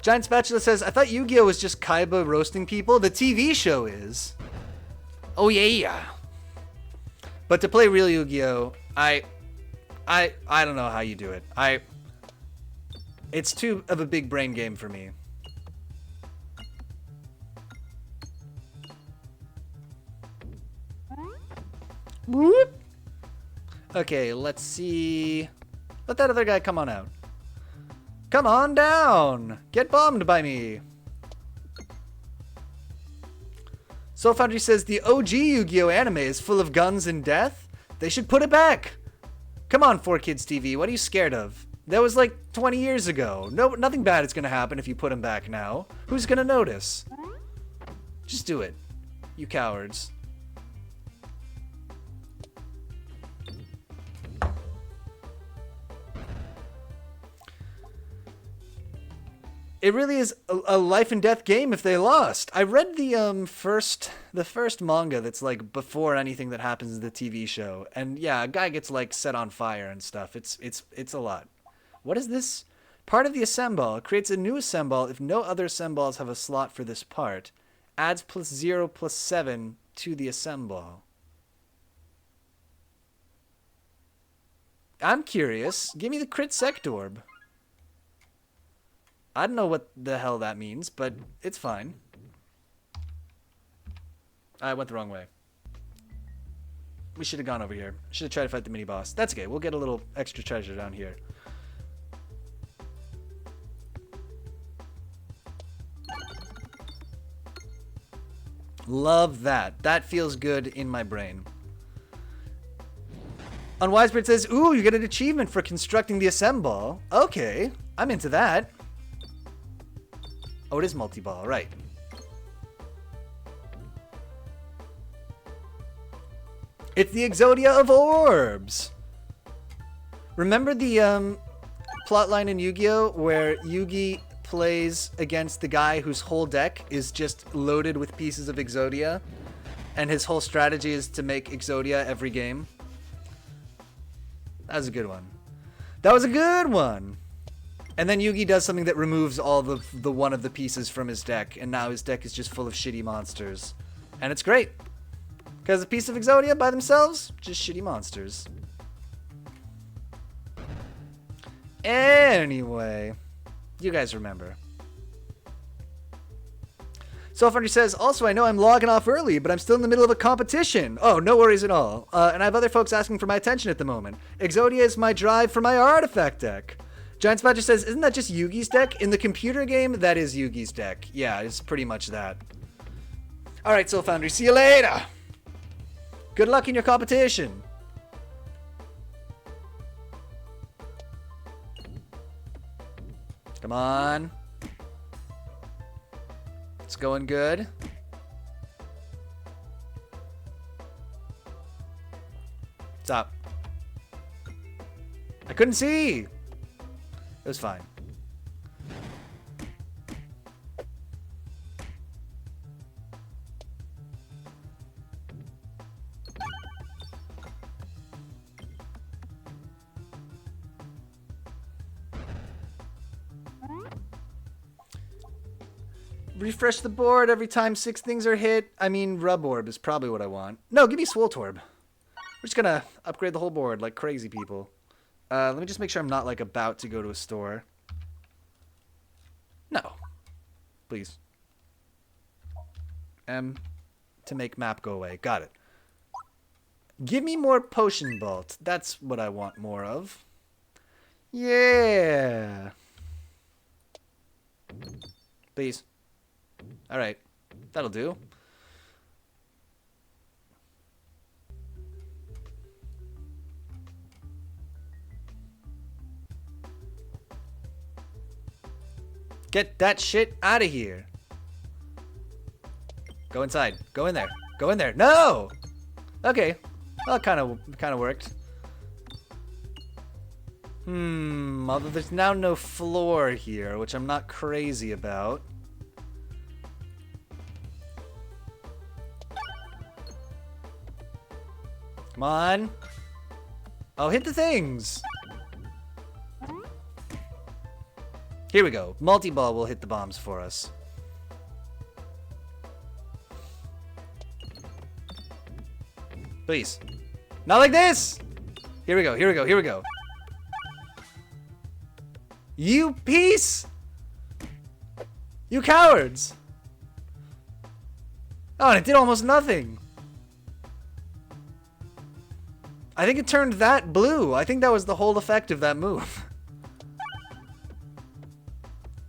Giant Spatula says, I thought Yu-Gi-Oh! Was just Kaiba roasting people. The TV show is. Oh, yeah. But to play real Yu-Gi-Oh! I don't know how you do it. It's too of a big brain game for me. Whoop. Okay, let's see. Let that other guy come on out. Come on down! Get bombed by me! Soul Foundry says the OG Yu-Gi-Oh! Anime is full of guns and death. They should put it back! Come on, 4Kids TV, what are you scared of? That was like 20 years ago. Nothing bad is gonna happen if you put him back now. Who's gonna notice? Just do it. You cowards. It really is a life and death game if they lost. I read the first manga that's like before anything that happens in the TV show, and yeah, a guy gets like set on fire and stuff. It's a lot. What is this? Part of the assemble creates a new assemble if no other assembles have a slot for this part. Adds +0 +7 to the assemble. I'm curious. Give me the crit sect orb. I don't know what the hell that means, but it's fine. I went the wrong way. We should have gone over here. Should have tried to fight the mini-boss. That's okay. We'll get a little extra treasure down here. Love that. That feels good in my brain. Unwisebird says, ooh, you get an achievement for constructing the assemble. Okay, I'm into that. Oh, it is multi-ball, right. It's the Exodia of Orbs! Remember the plotline in Yu-Gi-Oh! Where Yugi plays against the guy whose whole deck is just loaded with pieces of Exodia? And his whole strategy is to make Exodia every game? That was a good one. That was a good one! And then Yugi does something that removes all the one of the pieces from his deck, and now his deck is just full of shitty monsters. And it's great. Because a piece of Exodia by themselves, just shitty monsters. Anyway, you guys remember. Soulfunder says, also, I know I'm logging off early, but I'm still in the middle of a competition. Oh, no worries at all. And I have other folks asking for my attention at the moment. Exodia is my drive for my artifact deck. Giant Spatcher says, isn't that just Yugi's deck? In the computer game, that is Yugi's deck. Yeah, it's pretty much that. Alright, Soul Foundry, see you later! Good luck in your competition! Come on. It's going good. Stop. I couldn't see! It was fine. refresh the board every time 6 things are hit. I mean, Rub Orb is probably what I want. No, give me Swoltorb. We're just gonna upgrade the whole board like crazy people. Let me just make sure I'm not, like, about to go to a store. No. Please. M to make map go away. Got it. Give me more Potion Vault. That's what I want more of. Yeah. Please. Alright. That'll do. Get that shit out of here. Go inside. Go in there. Go in there. No! Okay. Well, kind of worked. Although there's now no floor here, which I'm not crazy about. Come on. Oh, hit the things. Here we go. Multi-ball will hit the bombs for us. Please. Not like this! Here we go, here we go, here we go. You piece! You cowards! Oh, and it did almost nothing. I think it turned that blue. I think that was the whole effect of that move.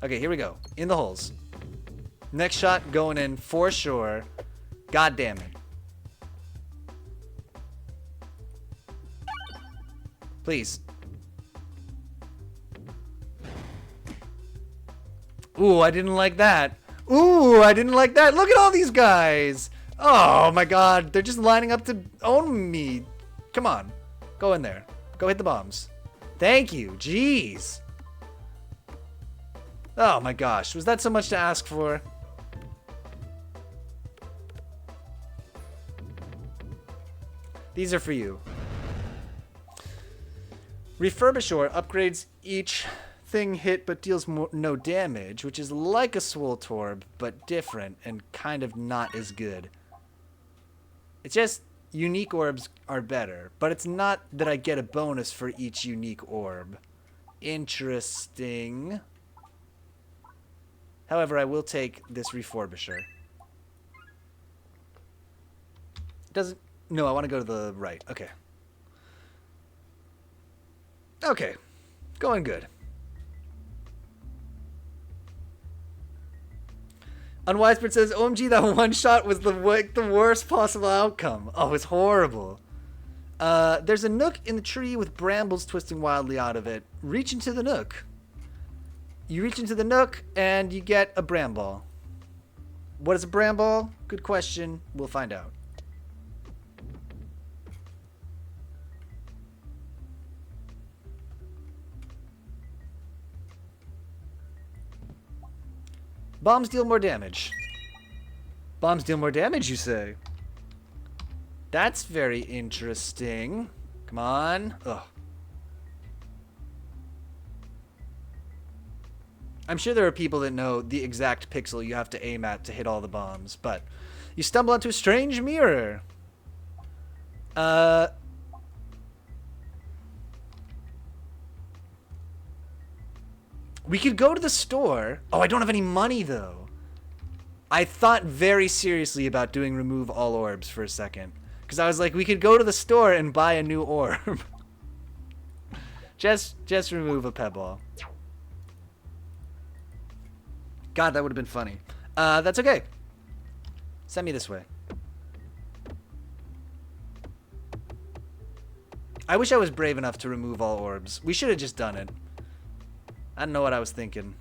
Okay, here we go. In the holes. Next shot going in for sure. God damn it. Please. Ooh, I didn't like that. Ooh, I didn't like that. Look at all these guys. Oh my god. They're just lining up to own me. Come on. Go in there. Go hit the bombs. Thank you. Jeez. Oh my gosh, was that so much to ask for? These are for you. Refurbishor upgrades each thing hit but deals no damage, which is like a Swoltorb, but different and kind of not as good. It's just unique orbs are better, but it's not that I get a bonus for each unique orb. Interesting. However, I will take this Refurbisher. Doesn't... No, I want to go to the right. Okay. Okay. Going good. Unwisebird says, OMG, that one shot was the worst possible outcome. Oh, it's horrible. There's a nook in the tree with brambles twisting wildly out of it. Reach into the nook. You reach into the nook, and you get a Bramball. What is a Bramball? Good question. We'll find out. Bombs deal more damage. Bombs deal more damage, you say? That's very interesting. Come on. Ugh. I'm sure there are people that know the exact pixel you have to aim at to hit all the bombs, but you stumble onto a strange mirror. We could go to the store. Oh, I don't have any money, though. I thought very seriously about doing remove all orbs for a second. Because I was like, we could go to the store and buy a new orb. just remove a Pebble. God, that would have been funny. That's okay. Send me this way. I wish I was brave enough to remove all orbs. We should have just done it. I don't know what I was thinking.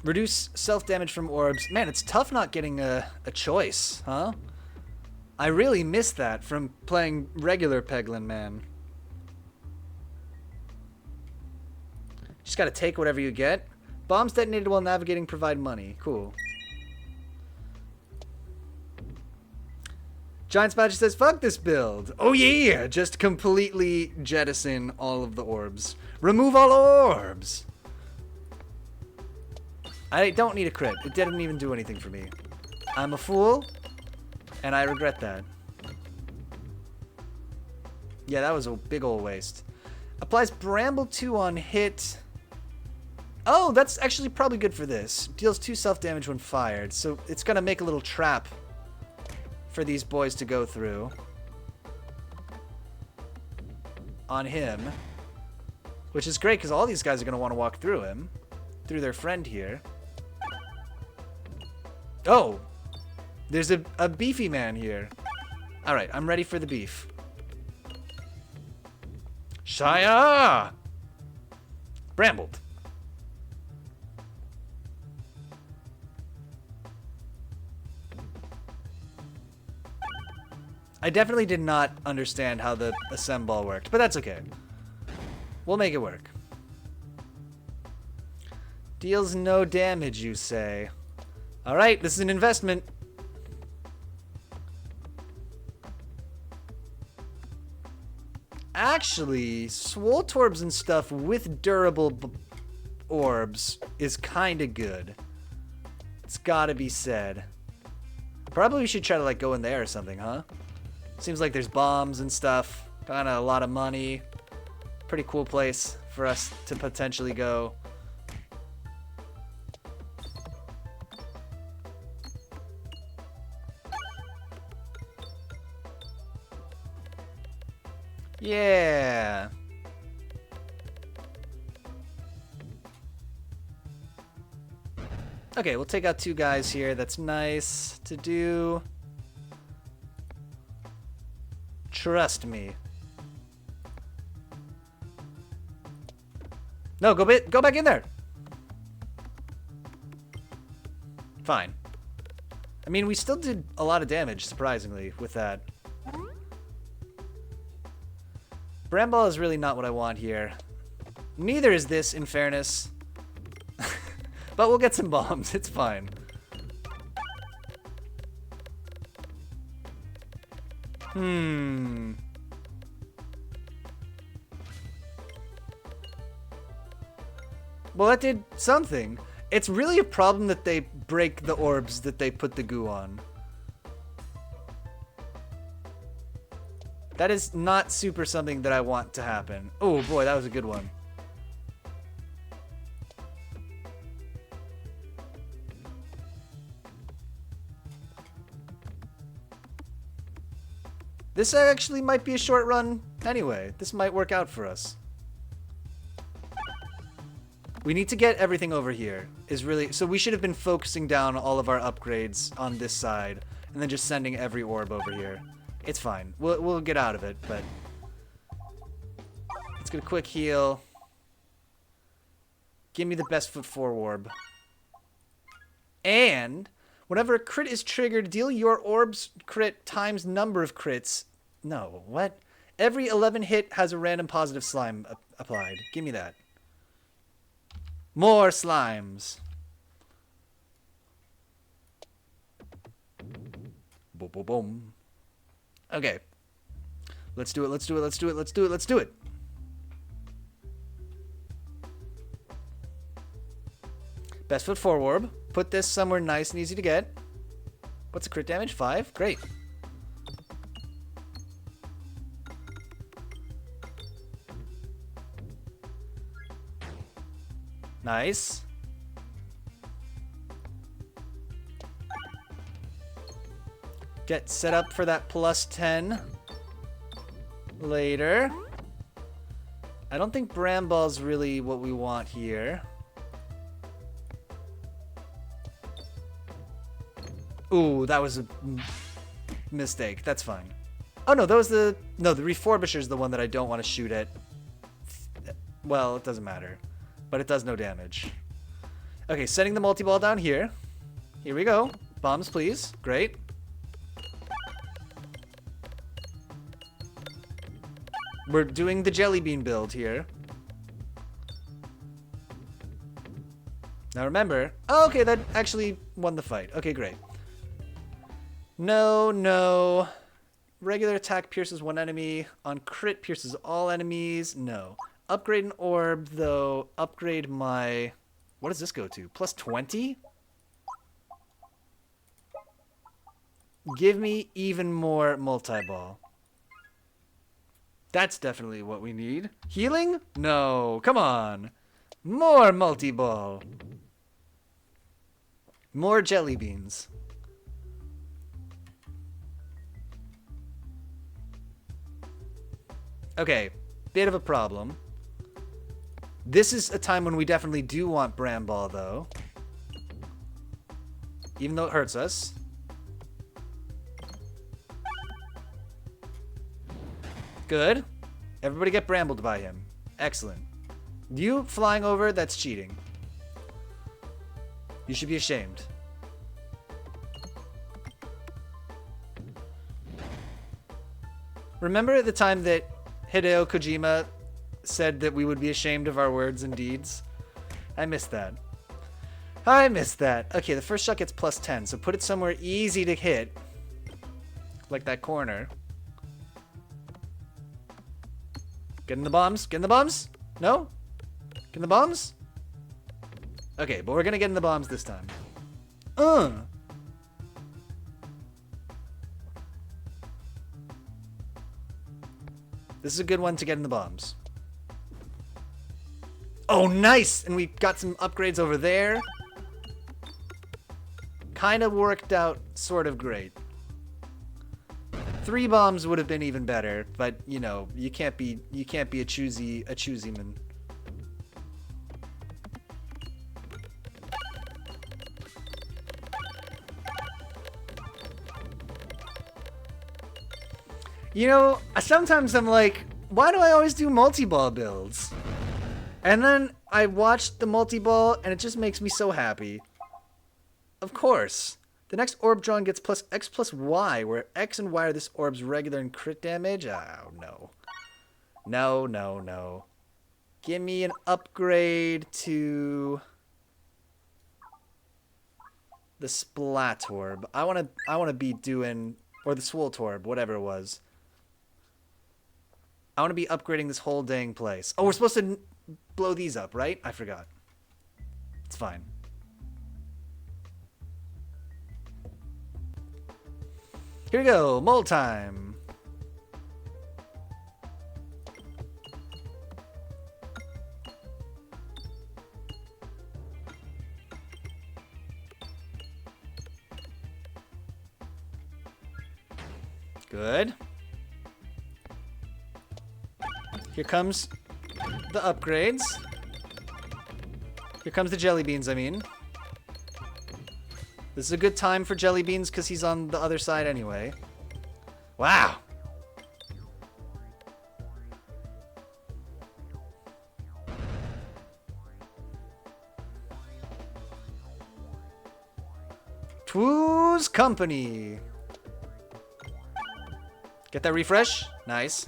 Reduce self-damage from orbs. Man, it's tough not getting a choice, huh? I really missed that from playing regular Peglin, man. Just gotta take whatever you get. Bombs detonated while navigating provide money. Cool. Giant Spadger says, fuck this build. Oh yeah, just completely jettison all of the orbs. Remove all orbs. I don't need a crit. It didn't even do anything for me. I'm a fool, and I regret that. Yeah, that was a big ol' waste. Applies Bramble 2 on hit. Oh, that's actually probably good for this. Deals 2 self-damage when fired, so it's gonna make a little trap for these boys to go through. On him. Which is great, because all these guys are gonna want to walk through him. Through their friend here. Oh! There's a beefy man here. Alright, I'm ready for the beef. Shia! Brambled. I definitely did not understand how the assemble worked, but that's okay. We'll make it work. Deals no damage, you say. Alright, this is an investment. Actually, Swoltorbs and stuff with durable orbs is kinda good. It's gotta be said. Probably we should try to, like, go in there or something, huh? Seems like there's bombs and stuff. Kinda a lot of money. Pretty cool place for us to potentially go. Yeah. Okay, we'll take out 2 guys here. That's nice to do. Trust me. No, go back in there. Fine. I mean, we still did a lot of damage, surprisingly, with that. Bramball is really not what I want here. Neither is this, in fairness. But we'll get some bombs. It's fine. Well, that did something. It's really a problem that they break the orbs that they put the goo on. That is not super something that I want to happen. Oh boy, that was a good one. This actually might be a short run anyway. This might work out for us. We need to get everything over here. So we should have been focusing down all of our upgrades on this side and then just sending every orb over here. It's fine. We'll get out of it, but let's get a quick heal. Give me the best foot 4 orb. And whenever a crit is triggered, deal your orb's crit times number of crits. No, what? Every 11 hit has a random positive slime applied. Give me that. More slimes. Boom, boom, boom. Okay. Let's do it, let's do it, let's do it, let's do it, let's do it. Best foot 4 orb. Put this somewhere nice and easy to get. What's the crit damage? 5? Great. Nice. Get set up for that plus 10 later. I don't think Bramball's really what we want here. Ooh, that was a mistake. That's fine. Oh no, that was the Refurbisher's the one that I don't want to shoot at. Well, it doesn't matter. But it does no damage. Okay, setting the multi-ball down here. Here we go. Bombs, please. Great. We're doing the jelly bean build here. Now remember... Oh, okay, that actually won the fight. Okay, great. No, no, regular attack pierces one enemy. On crit pierces all enemies. No. Upgrade an orb, though. Upgrade my... What does this go to? Plus 20? Give me even more multi-ball. That's definitely what we need. Healing? No. Come on. More multi-ball. More jelly beans. Okay. Bit of a problem. This is a time when we definitely do want Bramball, though. Even though it hurts us. Good. Everybody get brambled by him. Excellent. You flying over, that's cheating. You should be ashamed. Remember at the time that Hideo Kojima said that we would be ashamed of our words and deeds? I missed that. I missed that. Okay, the first shot gets plus 10, so put it somewhere easy to hit. Like that corner. Get in the bombs. Get in the bombs? No? Get in the bombs? Okay, but we're gonna get in the bombs this time. This is a good one to get in the bombs. Oh, nice! And we got some upgrades over there. Kind of worked out sort of great. 3 bombs would have been even better, but you know, you can't be a choosy man. You know, sometimes I'm like, why do I always do multi-ball builds? And then I watch the multi-ball and it just makes me so happy. Of course. The next orb drawn gets plus X plus Y, where X and Y are this orb's regular and crit damage. Oh, no. No, no, no. Give me an upgrade to the Splat Orb. I wanna be doing, or the Swolt Orb, whatever it was. I want to be upgrading this whole dang place. Oh, we're supposed to blow these up, right? I forgot. It's fine. Here we go. Mold time. Good. Here comes the upgrades. Here comes the jelly beans, I mean. This is a good time for jelly beans because he's on the other side anyway. Wow. Two's company. Get that refresh? Nice.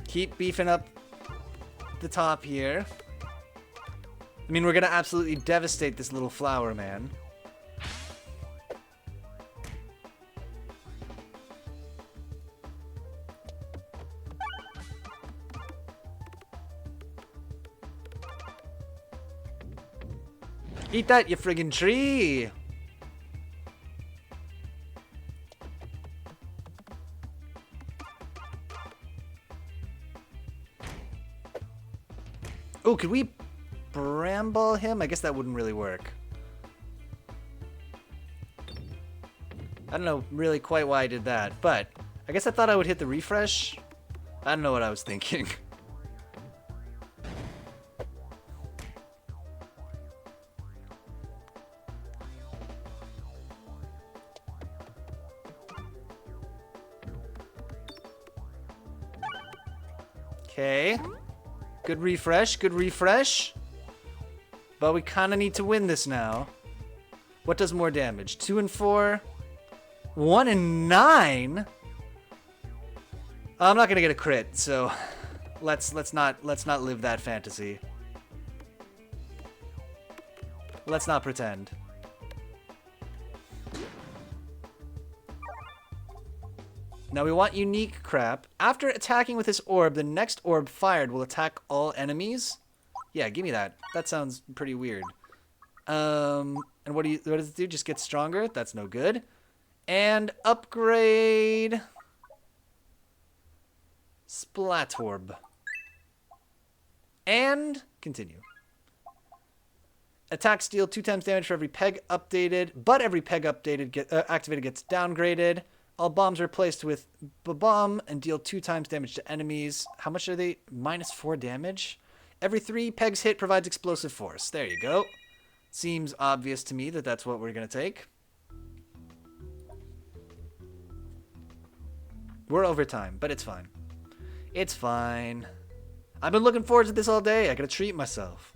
Keep beefing up the top here. I mean, we're gonna absolutely devastate this little flower man. Eat that, you friggin' tree! Oh, could we bramble him? I guess that wouldn't really work. I don't know really quite why I did that, but I guess I thought I would hit the refresh. I don't know what I was thinking. Okay. Good refresh, good refresh. But we kind of need to win this now. What does more damage? 2 and 4? 1 and 9? I'm not going to get a crit, so Let's not live that fantasy. Let's not pretend. Now we want unique crap. After attacking with this orb, the next orb fired will attack all enemies. Yeah, give me that. That sounds pretty weird. And what does it do? Just get stronger? That's no good. And upgrade Splatorb. And continue. Attacks deal 2 times damage for every peg updated, but every peg updated activated gets downgraded. All bombs are replaced with bomb and deal 2 times damage to enemies. How much are they? -4 damage. Every 3 pegs hit provides explosive force. There you go. Seems obvious to me that that's what we're going to take. We're over time, but it's fine. It's fine. I've been looking forward to this all day. I gotta treat myself.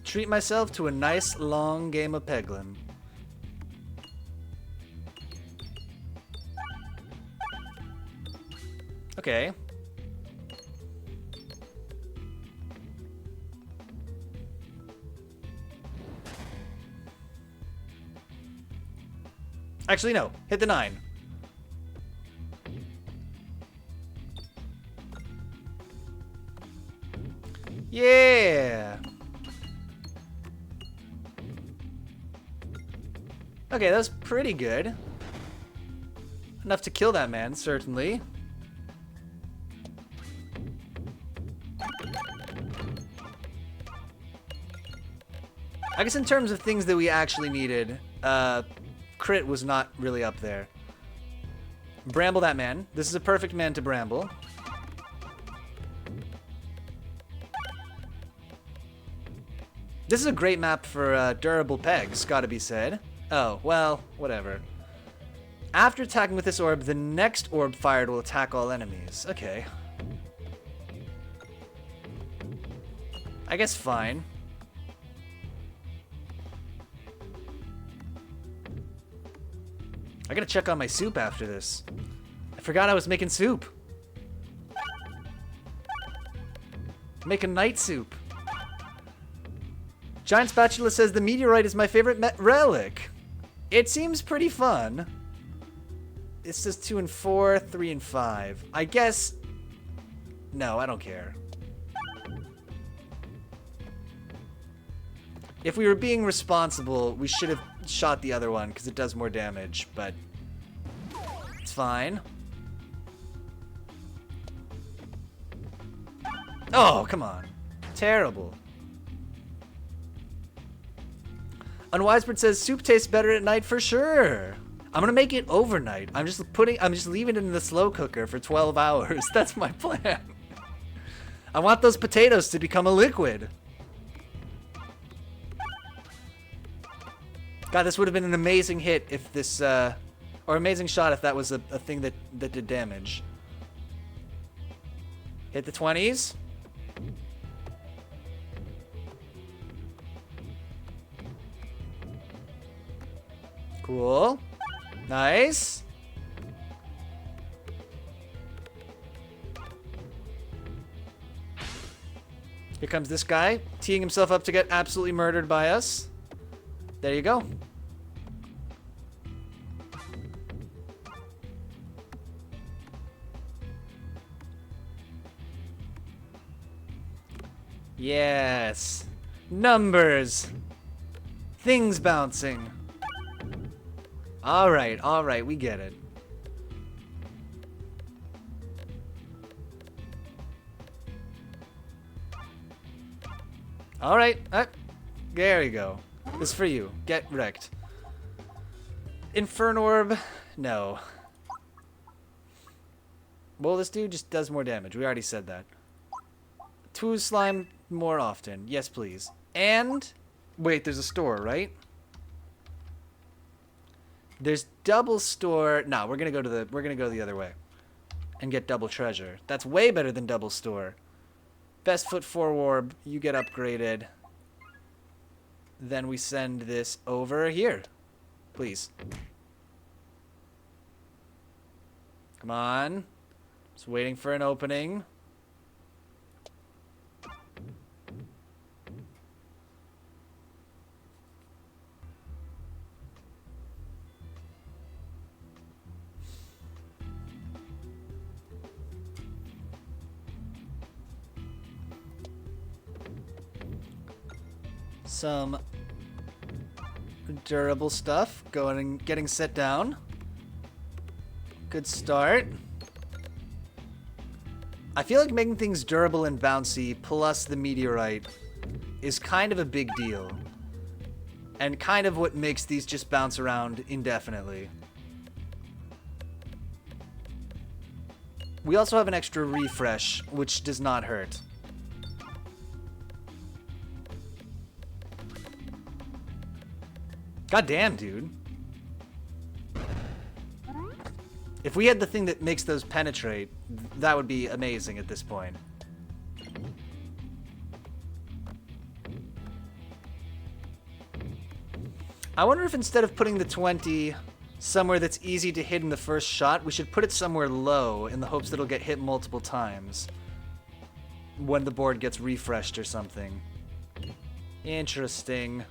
Treat myself to a nice long game of Peglin. Okay. Actually, no. Hit the 9. Yeah! Okay, that was pretty good. Enough to kill that man, certainly. I guess in terms of things that we actually needed, crit was not really up there. Bramble that man. This is a perfect man to bramble. This is a great map for durable pegs, gotta be said. Oh, well, whatever. After attacking with this orb, the next orb fired will attack all enemies. Okay. I guess fine. I gotta check on my soup after this. I forgot I was making soup. Make a night soup. Giant Spatula says the meteorite is my favorite relic. It seems pretty fun. It says 2 and 4, 3 and 5. I guess... No, I don't care. If we were being responsible, we should have shot the other one because it does more damage, but it's fine. Oh, come on. Terrible. Unwisebird says soup tastes better at night for sure. I'm gonna make it overnight. I'm just leaving it in the slow cooker for 12 hours. That's my plan. I want those potatoes to become a liquid. God, this would have been an amazing hit if this, or amazing shot if that was a thing that did damage. Hit the 20s. Cool. Nice. Here comes this guy, teeing himself up to get absolutely murdered by us. There you go. Yes. Numbers. Things bouncing. All right, we get it. All right, there you go. This is for you. Get wrecked. Infernorb, no. Well, this dude just does more damage. We already said that. 2 slime more often. Yes, please. And wait, there's a store, right? There's double store. No, we're gonna go the other way and get double treasure. That's way better than double store. Best foot 4 orb. You get upgraded. Then we send this over here. Please. Come on. Just waiting for an opening. Some durable stuff going and getting set down. Good start. I feel like making things durable and bouncy plus the meteorite is kind of a big deal. And kind of what makes these just bounce around indefinitely. We also have an extra refresh, which does not hurt. God damn, dude. If we had the thing that makes those penetrate, that would be amazing at this point. I wonder if instead of putting the 20 somewhere that's easy to hit in the first shot, we should put it somewhere low in the hopes that it'll get hit multiple times when the board gets refreshed or something. Interesting.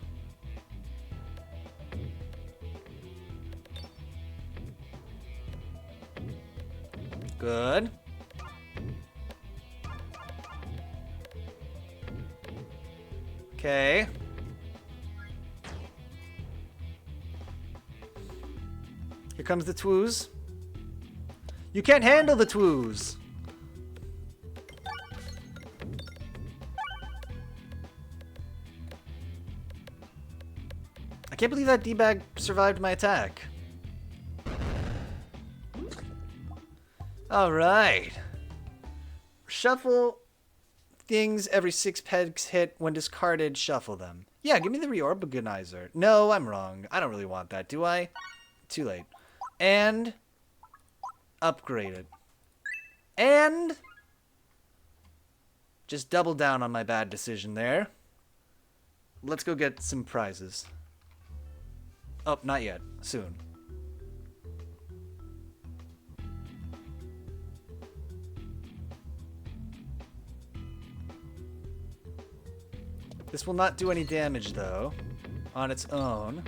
Good. Okay. Here comes the twoos. You can't handle the twoos. I can't believe that D-bag survived my attack. Alright. Shuffle things every 6 pegs hit. When discarded, shuffle them. Yeah, give me the reorganizer. No, I'm wrong. I don't really want that, do I? Too late. And upgrade it. And just double down on my bad decision there. Let's go get some prizes. Oh, not yet. Soon. This will not do any damage, though, on its own.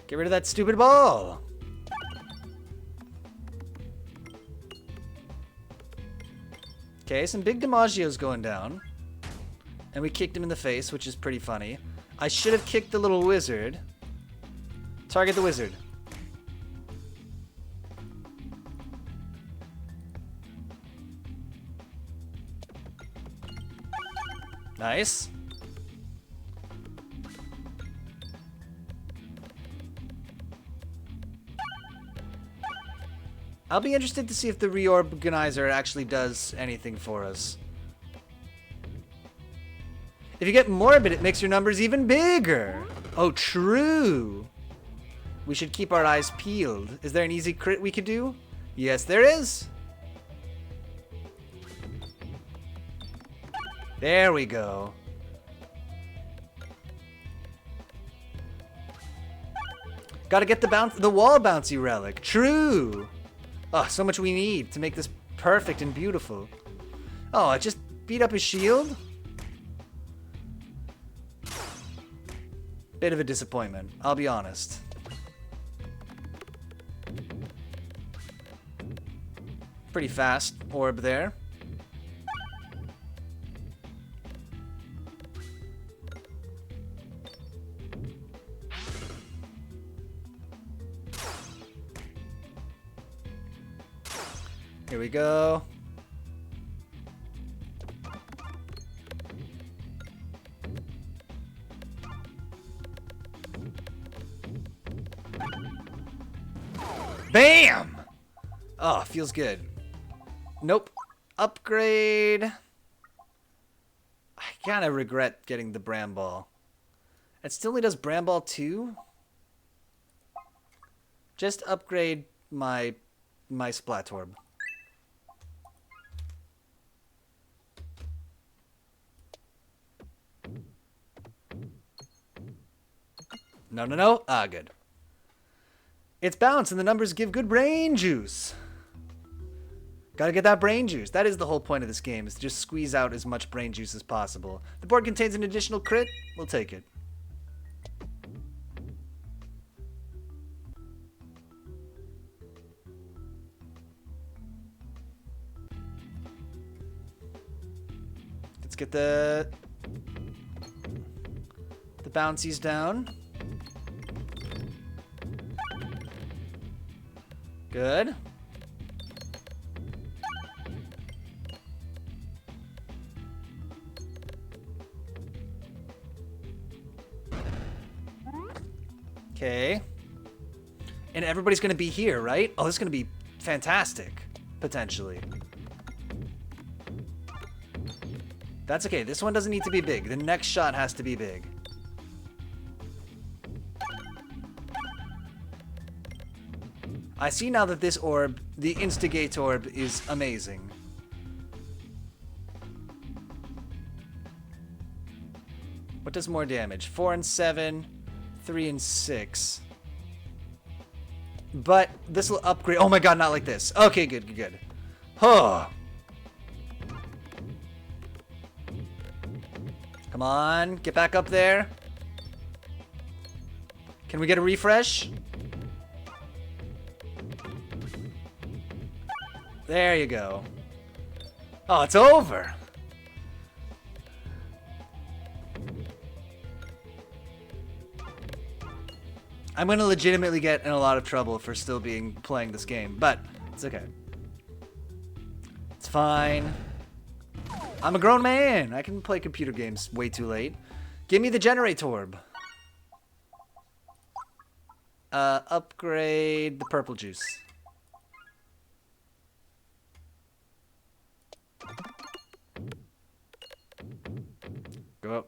Get rid of that stupid ball! Okay, some big DiMaggio's going down. And we kicked him in the face, which is pretty funny. I should have kicked the little wizard. Target the wizard. Nice. I'll be interested to see if the reorganizer actually does anything for us. If you get morbid, it makes your numbers even bigger. Oh, true. We should keep our eyes peeled. Is there an easy crit we could do? Yes, there is. There we go. Gotta get the wall bouncy relic. True. Oh, so much we need to make this perfect and beautiful. Oh, I just beat up his shield? Bit of a disappointment, I'll be honest. Pretty fast orb there. Here we go. Bam! Oh, feels good. Nope. Upgrade. I kind of regret getting the Bramball. It still only does Bramball 2? Just upgrade my my Splatorb. No, no, no. Ah, good. It's balanced and the numbers give good brain juice. Gotta get that brain juice. That is the whole point of this game, is to just squeeze out as much brain juice as possible. The board contains an additional crit. We'll take it. Let's get the bouncies down. Good. Okay. And everybody's going to be here, right? Oh, this is going to be fantastic, potentially. That's okay. This one doesn't need to be big. The next shot has to be big. I see now that this orb, the Instigate orb, is amazing. What does more damage? 4 and 7, 3 and 6. But this will upgrade. Oh my god, not like this. Okay, good, good, good. Oh. Come on, get back up there. Can we get a refresh? There you go. Oh, it's over. I'm gonna legitimately get in a lot of trouble for still playing this game, but it's okay. It's fine. I'm a grown man. I can play computer games way too late. Give me the Generatorb. Upgrade the purple juice.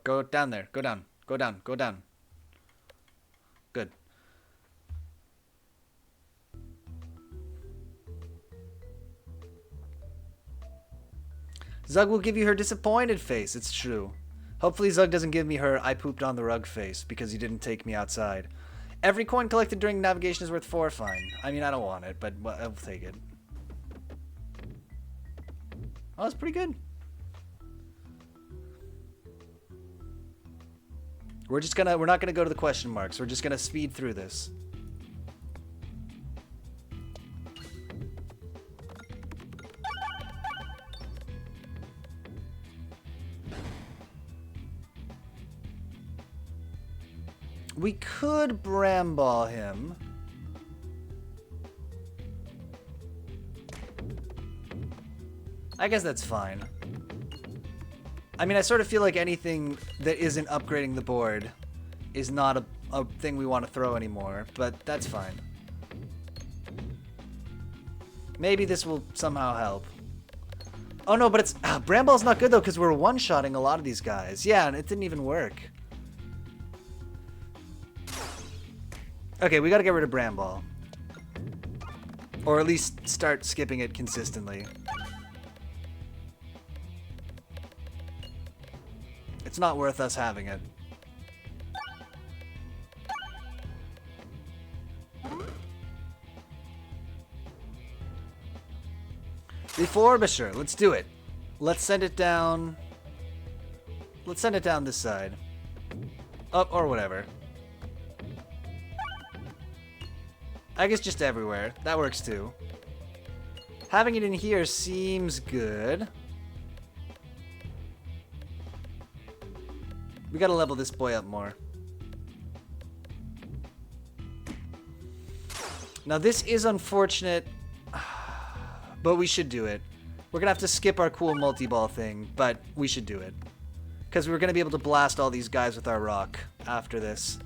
Go down there. Go down. Go down. Go down. Good. Zug will give you her disappointed face. It's true. Hopefully Zug doesn't give me her I pooped on the rug face because you didn't take me outside. Every coin collected during navigation is worth 4. Fine. I mean, I don't want it, but I'll take it. Oh, that's pretty good. We're not gonna go to the question marks. We're just gonna speed through this. We could Bramball him. I guess that's fine. I mean, I sort of feel like anything that isn't upgrading the board is not a thing we want to throw anymore, but that's fine. Maybe this will somehow help. Oh no, but it's... Bramball's not good though, because we're one-shotting a lot of these guys. Yeah, and it didn't even work. Okay, we gotta get rid of Bramball. Or at least start skipping it consistently. It's not worth us having it. Reforbisher, let's do it. Let's send it down. Let's send it down this side. Up or whatever. I guess just everywhere. That works too. Having it in here seems good. We gotta level this boy up more. Now this is unfortunate, but we should do it. We're gonna have to skip our cool multi-ball thing, but we should do it. Because we're gonna be able to blast all these guys with our rock after this.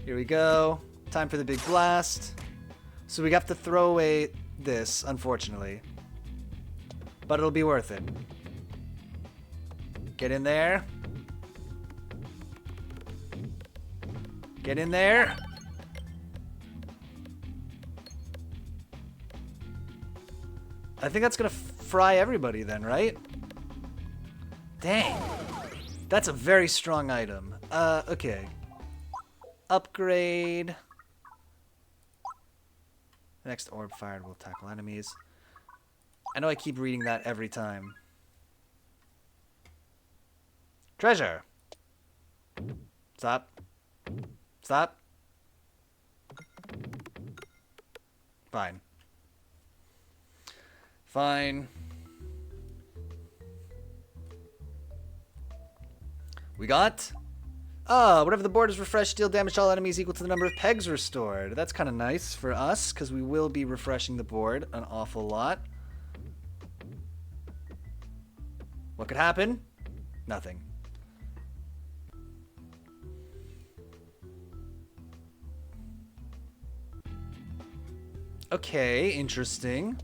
Here we go. Time for the big blast. So we have to throw away this, unfortunately. But it'll be worth it. Get in there. Get in there. I think that's gonna fry everybody then, right? Dang. That's a very strong item. Okay. Upgrade. Next orb fired will tackle enemies. I know I keep reading that every time. Treasure. Stop. Stop. Fine. Fine. We got... whenever the board is refreshed, deal damage to all enemies equal to the number of pegs restored. That's kind of nice for us, because we will be refreshing the board an awful lot. What could happen? Nothing. Okay, interesting.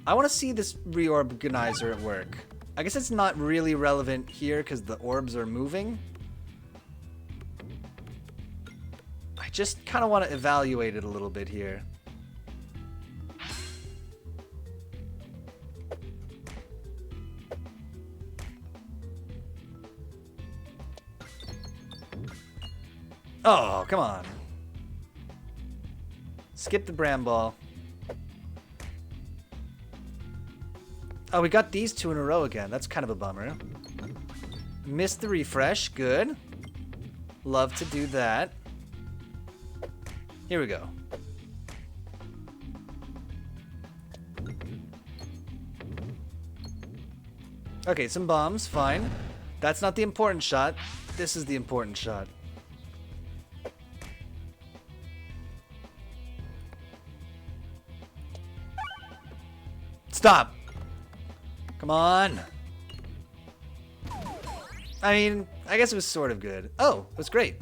I want to see this reorganizer at work. I guess it's not really relevant here because the orbs are moving. I just kind of want to evaluate it a little bit here. Oh, come on. Skip the Bramble. Oh, we got these two in a row again. That's kind of a bummer. Missed the refresh. Good. Love to do that. Here we go. Okay, some bombs. Fine. That's not the important shot. This is the important shot. Stop! Come on! I mean, I guess it was sort of good. Oh, it was great.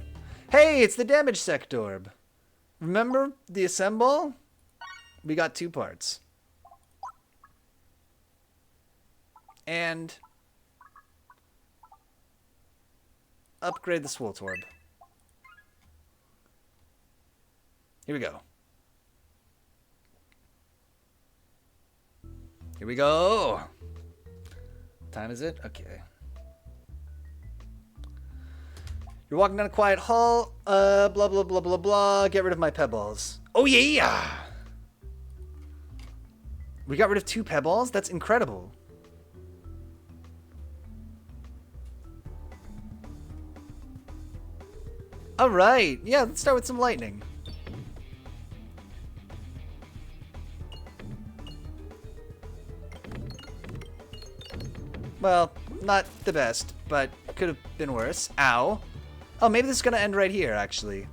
Hey, it's the damage sectorb. Remember the assemble? We got 2 parts. And upgrade the Swoltorb. Here we go. Here we go. What time is it? Okay. You're walking down a quiet hall. Blah, blah, blah, blah, blah. Get rid of my pebbles. Oh, yeah! We got rid of 2 pebbles? That's incredible. Alright. Yeah, let's start with some lightning. Well, not the best, but could have been worse. Ow. Oh, maybe this is going to end right here, actually.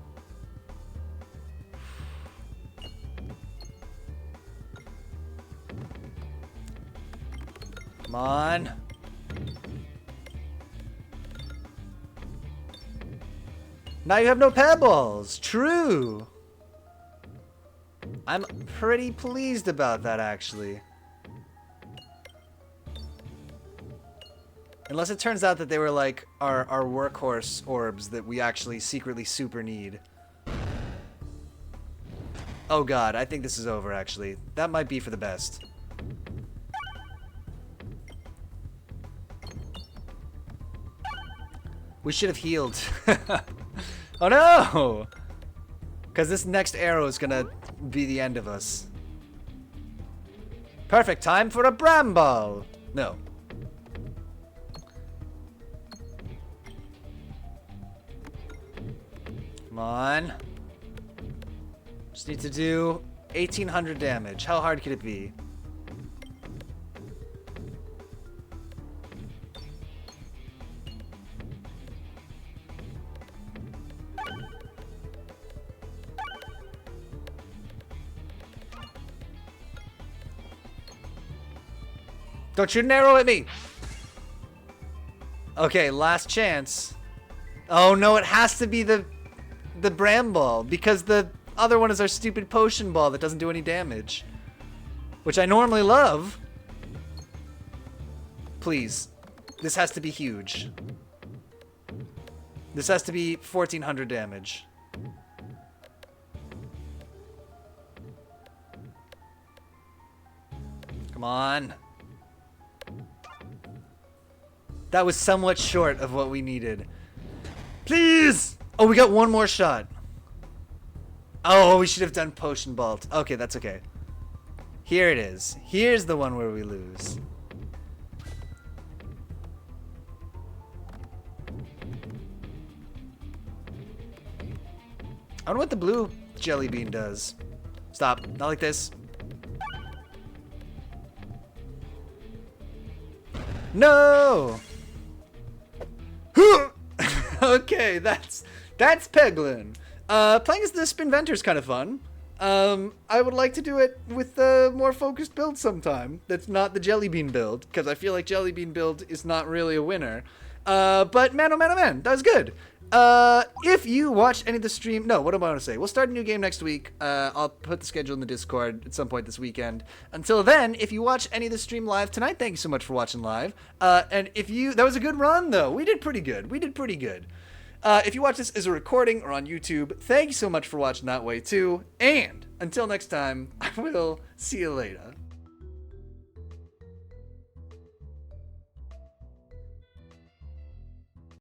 Come on. Now you have no pebbles. True. I'm pretty pleased about that, actually. Unless it turns out that they were like our workhorse orbs that we actually secretly super need. Oh god, I think this is over actually. That might be for the best. We should have healed. Oh no! Because this next arrow is gonna be the end of us. Perfect time for a bramble! No. Come on. Just need to do 1800 damage. How hard could it be? Don't shoot an arrow at me! Okay, last chance. Oh no, it has to be the bramble, because the other one is our stupid potion ball that doesn't do any damage. Which I normally love. Please. This has to be huge. This has to be 1400 damage. Come on. That was somewhat short of what we needed. Please! Oh, we got one more shot. Oh, we should have done Potion Bolt. Okay, that's okay. Here it is. Here's the one where we lose. I wonder what the blue jelly bean does. Stop. Not like this. No! Okay, that's Peglin. Playing as the Spinventor is kind of fun. I would like to do it with a more focused build sometime. That's not the Jelly Bean build, because I feel like Jelly Bean build is not really a winner. But man, oh man, oh man, that was good. If you watched any of the stream, no, what am I going to say? We'll start a new game next week. I'll put the schedule in the Discord at some point this weekend. Until then, if you watch any of the stream live tonight, thank you so much for watching live. And that was a good run though. We did pretty good. If you watch this as a recording or on YouTube, thank you so much for watching that way too. And until next time, I will see you later.